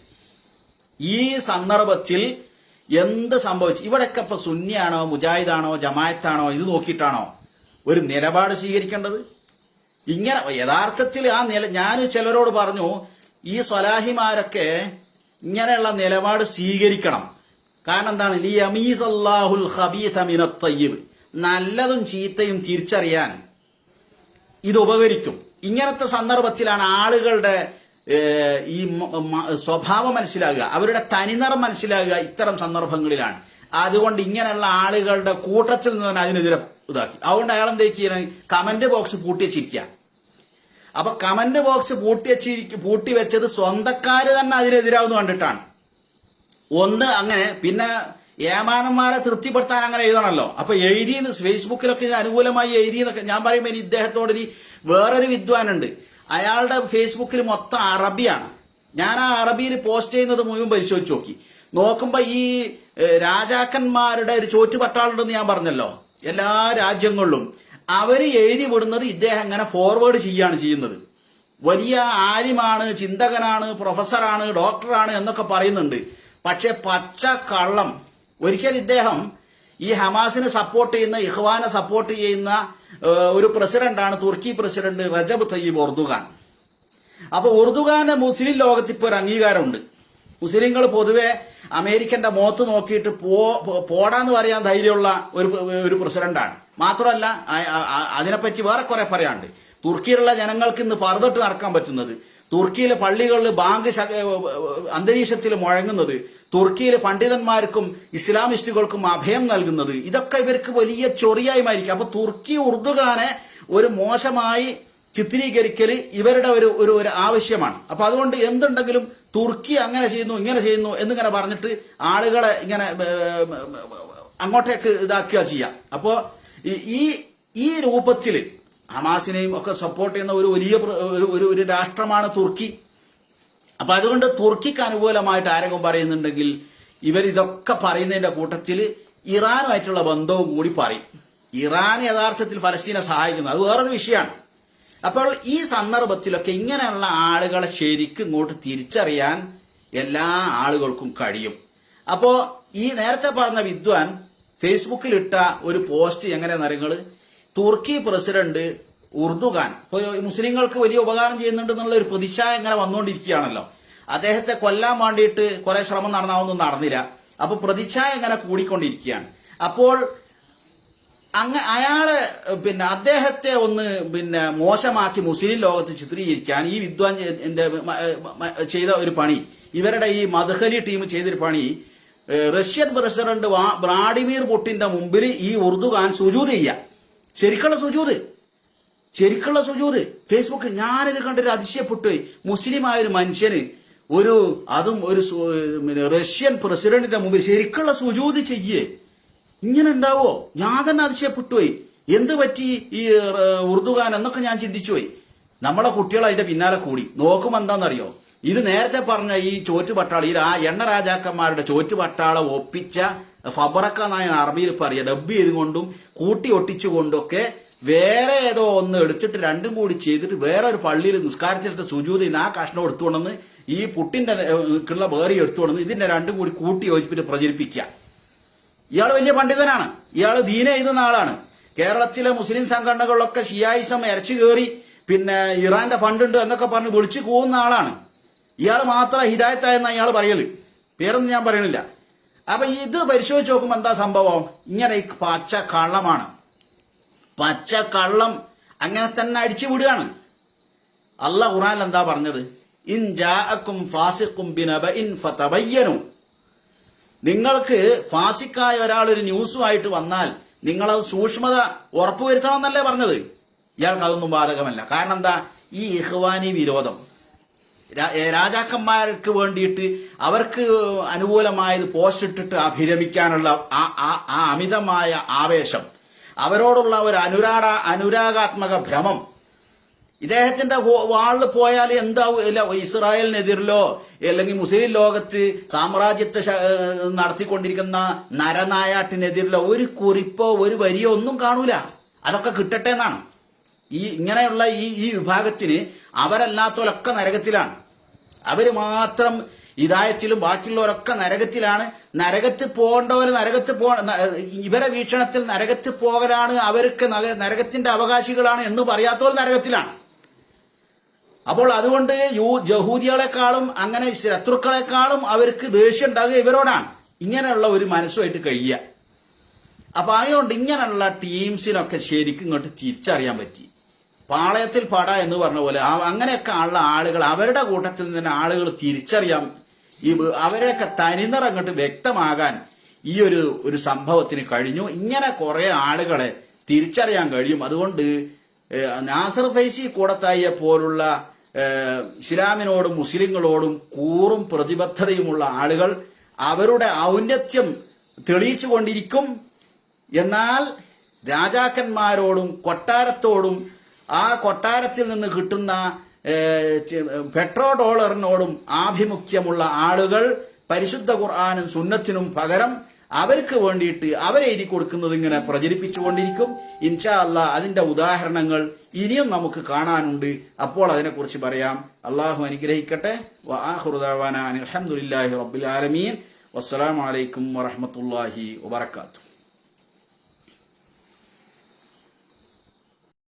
ഈ സന്ദർഭത്തിൽ എന്ത് സംഭവിച്ചു? ഇവിടെയൊക്കെ ഇപ്പൊ സുന്നിയാണോ മുജാഹിദാണോ ജമായത്താണോ ഇത് നോക്കിയിട്ടാണോ ഒരു നിലപാട് സ്വീകരിക്കേണ്ടത്? ഇങ്ങനെ യഥാർത്ഥത്തിൽ ഞാൻ ചിലരോട് പറഞ്ഞു, ഈ സ്വലാഹിമാരൊക്കെ ഇങ്ങനെയുള്ള നിലപാട് സ്വീകരിക്കണം. കാരണം എന്താണ്? ലിയമീസ് അല്ലാഹുൽ ഖബീസ മിനത് തയ്യിബ്, നല്ലതും ചീത്തയും തിരിച്ചറിയാൻ ഇത് ഉപകരിക്കും. ഇങ്ങനത്തെ സന്ദർഭത്തിലാണ് ആളുകളുടെ ഈ സ്വഭാവം മനസ്സിലാകുക, അവരുടെ തനിനിറം മനസ്സിലാകുക ഇത്തരം സന്ദർഭങ്ങളിലാണ്. അതുകൊണ്ട് ഇങ്ങനെയുള്ള ആളുകളുടെ കൂട്ടത്തിൽ നിന്ന് തന്നെ അതിനെതിരെ ഇതാക്കി. അതുകൊണ്ട് അയാൾ എന്താ ചെയ്യുന്നത്? കമന്റ് ബോക്സ് പൂട്ടിവെച്ചിരിക്കുക. അപ്പൊ കമന്റ് ബോക്സ് പൂട്ടി വെച്ചത് സ്വന്തക്കാര് തന്നെ അതിനെതിരാവുന്ന കണ്ടിട്ടാണ്. ഒന്ന് അങ്ങനെ, പിന്നെ ഏമാനന്മാരെ തൃപ്തിപ്പെടുത്താൻ അങ്ങനെ എഴുതണമല്ലോ. അപ്പൊ എഴുതിയെന്ന് ഫേസ്ബുക്കിലൊക്കെ ഇതിന് അനുകൂലമായി എഴുതിയെന്നൊക്കെ ഞാൻ പറയുമ്പോൾ ഇനി ഇദ്ദേഹത്തോട് വേറൊരു വിദ്വാനുണ്ട്, അയാളുടെ ഫേസ്ബുക്കിൽ മൊത്തം അറബിയാണ്. ഞാൻ ആ അറബിയിൽ പോസ്റ്റ് ചെയ്യുന്നത് മുഴുവൻ പരിശോധിച്ച് നോക്കുമ്പോ ഈ രാജാക്കന്മാരുടെ ഒരു ചോറ്റുപട്ടാളുണ്ടെന്ന് ഞാൻ പറഞ്ഞല്ലോ, എല്ലാ രാജ്യങ്ങളിലും അവര് എഴുതി വിടുന്നത് ഇദ്ദേഹം ഇങ്ങനെ ഫോർവേഡ് ചെയ്യുന്നത്. വലിയ ആലിമാണ്, ചിന്തകനാണ്, പ്രൊഫസറാണ്, ഡോക്ടറാണ് എന്നൊക്കെ പറയുന്നുണ്ട്. പക്ഷെ പച്ച കള്ളം. ഒരിക്കൽ ഇദ്ദേഹം ഈ ഹമാസിനെ സപ്പോർട്ട് ചെയ്യുന്ന, ഇഖ്വാനെ സപ്പോർട്ട് ചെയ്യുന്ന ഒരു പ്രസിഡന്റാണ് തുർക്കി പ്രസിഡന്റ് റജബ് തയ്യിബ് എർദോഗാൻ. അപ്പൊ എർദോഗാന്റെ മുസ്ലിം ലോകത്ത് ഇപ്പോൾ ഒരു അംഗീകാരമുണ്ട്. മുസ്ലിങ്ങൾ പൊതുവെ അമേരിക്കന്റെ മുഖത്ത് നോക്കിയിട്ട് പോടാന്ന് പറയാൻ ധൈര്യമുള്ള ഒരു പ്രസിഡന്റാണ്. മാത്രമല്ല അതിനെപ്പറ്റി വേറെ കുറെ പറയാനുണ്ട്. തുർക്കിയിലുള്ള ജനങ്ങൾക്ക് ഇന്ന് പറന്നിട്ട് നടക്കാൻ പറ്റുന്നത്, തുർക്കിയിലെ പള്ളികളിൽ ബാങ്ക് അന്തരീക്ഷത്തിൽ മുഴങ്ങുന്നത്, തുർക്കിയിലെ പണ്ഡിതന്മാർക്കും ഇസ്ലാമിസ്റ്റുകൾക്കും അഭയം നൽകുന്നത്, ഇതൊക്കെ ഇവർക്ക് വലിയ ചൊറിയായി മാറിയിരിക്കും. അപ്പൊ തുർക്കി എർദോഗാനെ ഒരു മോശമായി ചിത്രീകരിക്കൽ ഇവരുടെ ഒരു ആവശ്യമാണ്. അപ്പൊ അതുകൊണ്ട് എന്തുണ്ടെങ്കിലും തുർക്കി അങ്ങനെ ചെയ്യുന്നു ഇങ്ങനെ ചെയ്യുന്നു എന്നിങ്ങനെ പറഞ്ഞിട്ട് ആളുകളെ ഇങ്ങനെ അങ്ങോട്ടേക്ക് ഇതാക്കുക ചെയ്യാം. അപ്പോ ഈ രൂപത്തിൽ ഹമാസിനെയും ഒക്കെ സപ്പോർട്ട് ചെയ്യുന്ന ഒരു വലിയ ഒരു രാഷ്ട്രമാണ് തുർക്കി. അപ്പൊ അതുകൊണ്ട് തുർക്കിക്ക് അനുകൂലമായിട്ട് ആരെങ്കിലും പറയുന്നുണ്ടെങ്കിൽ ഇവരിതൊക്കെ പറയുന്നതിന്റെ കൂട്ടത്തിൽ ഇറാനുമായിട്ടുള്ള ബന്ധവും കൂടി പറയും. ഇറാൻ യഥാർത്ഥത്തിൽ ഫലസ്തീനെ സഹായിക്കുന്നത് അത് വേറൊരു വിഷയമാണ്. അപ്പോൾ ഈ സന്ദർഭത്തിലൊക്കെ ഇങ്ങനെയുള്ള ആളുകളെ ശരിക്കും ഇങ്ങോട്ട് തിരിച്ചറിയാൻ എല്ലാ ആളുകൾക്കും കഴിയും. അപ്പോ ഈ നേരത്തെ പറഞ്ഞ വിദ്വാൻ ഫേസ്ബുക്കിലിട്ട ഒരു പോസ്റ്റ് എങ്ങനെയാണെന്ന് അറിയുന്നത്, തുർക്കി പ്രസിഡന്റ് ഉർദുഗാൻ മുസ്ലിങ്ങൾക്ക് വലിയ ഉപകാരം ചെയ്യുന്നുണ്ട് എന്നുള്ള ഒരു പ്രതിച്ഛായ ഇങ്ങനെ വന്നുകൊണ്ടിരിക്കുകയാണല്ലോ. അദ്ദേഹത്തെ കൊല്ലാൻ വേണ്ടിയിട്ട് കുറെ ശ്രമം നടന്നാവൊന്നും നടന്നില്ല. അപ്പൊ പ്രതിച്ഛായ ഇങ്ങനെ കൂടിക്കൊണ്ടിരിക്കുകയാണ്. അപ്പോൾ അയാളെ അദ്ദേഹത്തെ ഒന്ന് മോശമാക്കി മുസ്ലിം ലോകത്ത് ചിത്രീകരിക്കാൻ ഈ വിദ്വാൻ ചെയ്ത ഒരു പണി, ഇവരുടെ ഈ മദ്ഹലി ടീം ചെയ്തൊരു പണി, റഷ്യൻ പ്രസിഡന്റ് വ്ളാഡിമിർ പുടിന്റെ മുമ്പിൽ ഈ ഉർദുഗാൻ സുജൂദ് ചെയ്യുക. ശരിക്കുള്ള സുജൂദ് ഫേസ്ബുക്ക്. ഞാനിത് കണ്ടൊരു അതിശയപ്പെട്ടു. മുസ്ലിമായ ഒരു മനുഷ്യന് അതും ഒരു റഷ്യൻ പ്രസിഡന്റിന്റെ മുമ്പിൽ ശരിക്കുള്ള സുജൂദ് ചെയ്യേ, ഇങ്ങനെ ഉണ്ടാവോ? ഞാൻ തന്നെ അതിശയപ്പെട്ടുപോയി. എന്ത് പറ്റി ഈ ഉർദുഗാൻ എന്നൊക്കെ ഞാൻ ചിന്തിച്ചുപോയി. നമ്മളെ കുട്ടികൾ അതിന്റെ പിന്നാലെ കൂടി നോക്കുമ്പോൾ എന്താണെന്നറിയോ, ഇത് നേരത്തെ പറഞ്ഞ ഈ ചോറ്റുപട്ടാള ഈ എണ്ണ രാജാക്കന്മാരുടെ ചോറ്റുപട്ടാളെ ഒപ്പിച്ച ഫബറക്ക എന്നാണ് അറബിയിൽ പറയുക. ഡബ് ചെയ്തുകൊണ്ടും കൂട്ടി ഒട്ടിച്ചുകൊണ്ടൊക്കെ വേറെ ഏതോ ഒന്ന് എടുത്തിട്ട് രണ്ടും കൂടി ചെയ്തിട്ട് വേറെ ഒരു പള്ളിയിൽ നിസ്കാരത്തിലിട്ട് സുജൂദ് ആ കഷ്ണം എടുത്തുകൊണ്ടെന്ന് ഈ പുട്ടിന്റെ ഉള്ള വേറെ എടുത്തുകൊണ്ടെന്ന് ഇതിന്റെ രണ്ടും കൂടി കൂട്ടി യോജിപ്പിച്ച് പ്രചരിപ്പിക്കുക. ഇയാൾ വലിയ പണ്ഡിതനാണ്. ഇയാൾ ദീന എഴുതുന്ന ആളാണ്. കേരളത്തിലെ മുസ്ലിം സംഘടനകളിലൊക്കെ ഷിയായിസം ഇരച്ചു കയറി ഇറാന്റെ ഫണ്ട് ഉണ്ട് എന്നൊക്കെ പറഞ്ഞ് വിളിച്ചു പോകുന്ന ആളാണ്. ഇയാൾ മാത്രം ഹിദായത്തായെന്നാണ് ഇയാൾ പറയല്. പേരൊന്നും ഞാൻ പറയണില്ല. അപ്പൊ ഇത് പരിശോധിച്ച് നോക്കുമ്പോൾ എന്താ സംഭവം? ഇങ്ങനെ പച്ച കള്ളമാണ്. പച്ച കള്ളം അങ്ങനെ തന്നെ അടിച്ചു വിടുകയാണ്. അല്ലാഹ് ഖുർആനിൽ എന്താ പറഞ്ഞത്? ഇൻ ജാഅക്കും ഫാസിഖും ബിനബഇൻ ഫതബയ്യനു. നിങ്ങൾക്ക് ഫാസിക്കായ ഒരാൾ ഒരു ന്യൂസുമായിട്ട് വന്നാൽ നിങ്ങളത് സൂക്ഷ്മത ഉറപ്പുവരുത്തണം എന്നല്ലേ പറഞ്ഞത്. ഇയാൾക്ക് അതൊന്നും ബാധകമല്ല. കാരണം എന്താ? ഈ ഇഖ്വാനി വിരോധം, രാജാക്കന്മാർക്ക് വേണ്ടിയിട്ട് അവർക്ക് അനുകൂലമായത് പോസ്റ്റ് ഇട്ടിട്ട് അഭിരമിക്കാനുള്ള ആ അമിതമായ ആവേശം, അവരോടുള്ള ഒരു അനുരാഗാത്മക ഭ്രമം, ഇദ്ദേഹത്തിന്റെ വാളിൽ പോയാൽ എന്താവും? ഇസ്രായേലിനെതിരിലോ അല്ലെങ്കിൽ മുസ്ലിം ലോകത്ത് സാമ്രാജ്യത്തെ നടത്തിക്കൊണ്ടിരിക്കുന്ന നരനായാട്ടിനെതിരിലോ ഒരു കുറിപ്പോ ഒരു വരിയോ ഒന്നും കാണൂല. അതൊക്കെ കിട്ടട്ടെ എന്നാണ്. ഇങ്ങനെയുള്ള ഈ വിഭാഗത്തിന് അവരല്ലാത്തവരൊക്കെ നരകത്തിലാണ്. അവര് മാത്രം ഹിദായത്തിലും ബാക്കിയുള്ളവരൊക്കെ നരകത്തിലാണ്. നരകത്തിൽ പോകേണ്ടവർ ഇവരെ വീക്ഷണത്തിൽ നരകത്തിൽ പോകലാണ്, അവർക്ക് നരകത്തിന്റെ അവകാശികളാണ് എന്ന് പറയാത്തവർ നരകത്തിലാണ്. അപ്പോൾ അതുകൊണ്ട് യഹൂദികളെക്കാളും അങ്ങനെ ശത്രുക്കളെക്കാളും അവർക്ക് ദേഷ്യം ഉണ്ടാകുക ഇവരോടാണ്. ഇങ്ങനെയുള്ള ഒരു മനസ്സുമായിട്ട് കഴിയുക. അപ്പൊ അതുകൊണ്ട് ഇങ്ങനെയുള്ള ടീംസിനൊക്കെ ശരിക്കും ഇങ്ങോട്ട് തിരിച്ചറിയാൻ പറ്റി. പാളയത്തിൽ പട എന്ന് പറഞ്ഞ പോലെ അങ്ങനെയൊക്കെ ഉള്ള ആളുകൾ, അവരുടെ കൂട്ടത്തിൽ നിന്ന് ആളുകൾ തിരിച്ചറിയാം. അവരെയൊക്കെ തനിനിറം അങ്ങോട്ട് വ്യക്തമാകാൻ ഈ ഒരു സംഭവത്തിന് കഴിഞ്ഞു. ഇങ്ങനെ കുറെ ആളുകളെ തിരിച്ചറിയാൻ കഴിയും. അതുകൊണ്ട് നാസർ ഫൈസി കൂടത്തായിയെ പോലുള്ള ഇസ്ലാമിനോടും മുസ്ലിങ്ങളോടും കൂറും പ്രതിബദ്ധതയുമുള്ള ആളുകൾ അവരുടെ ഔന്നത്യം തെളിയിച്ചു കൊണ്ടിരിക്കും. എന്നാൽ രാജാക്കന്മാരോടും കൊട്ടാരത്തോടും ആ കൊട്ടാരത്തിൽ നിന്ന് കിട്ടുന്ന പെട്രോ ഡോളറിനോടും ആഭിമുഖ്യമുള്ള ആളുകൾ പരിശുദ്ധ ഖുർആനും സുന്നത്തിനും പകരം അവർക്ക് വേണ്ടിയിട്ട് അവരെ എഴുതി കൊടുക്കുന്നത് ഇങ്ങനെ പ്രചരിപ്പിച്ചുകൊണ്ടിരിക്കും. ഇൻഷാ അല്ലാഹ് അതിന്റെ ഉദാഹരണങ്ങൾ ഇനിയും നമുക്ക് കാണാനുണ്ട്. അപ്പോൾ അതിനെക്കുറിച്ച് പറയാം. അള്ളാഹു അനുഗ്രഹിക്കട്ടെ. വആഖിറു ദഅവാനാ അൽഹംദുലില്ലാഹി റബ്ബിൽ ആലമീൻ. വസ്സലാമു അലൈക്കും വറഹ്മത്തുള്ളാഹി വബറകാതുഹു.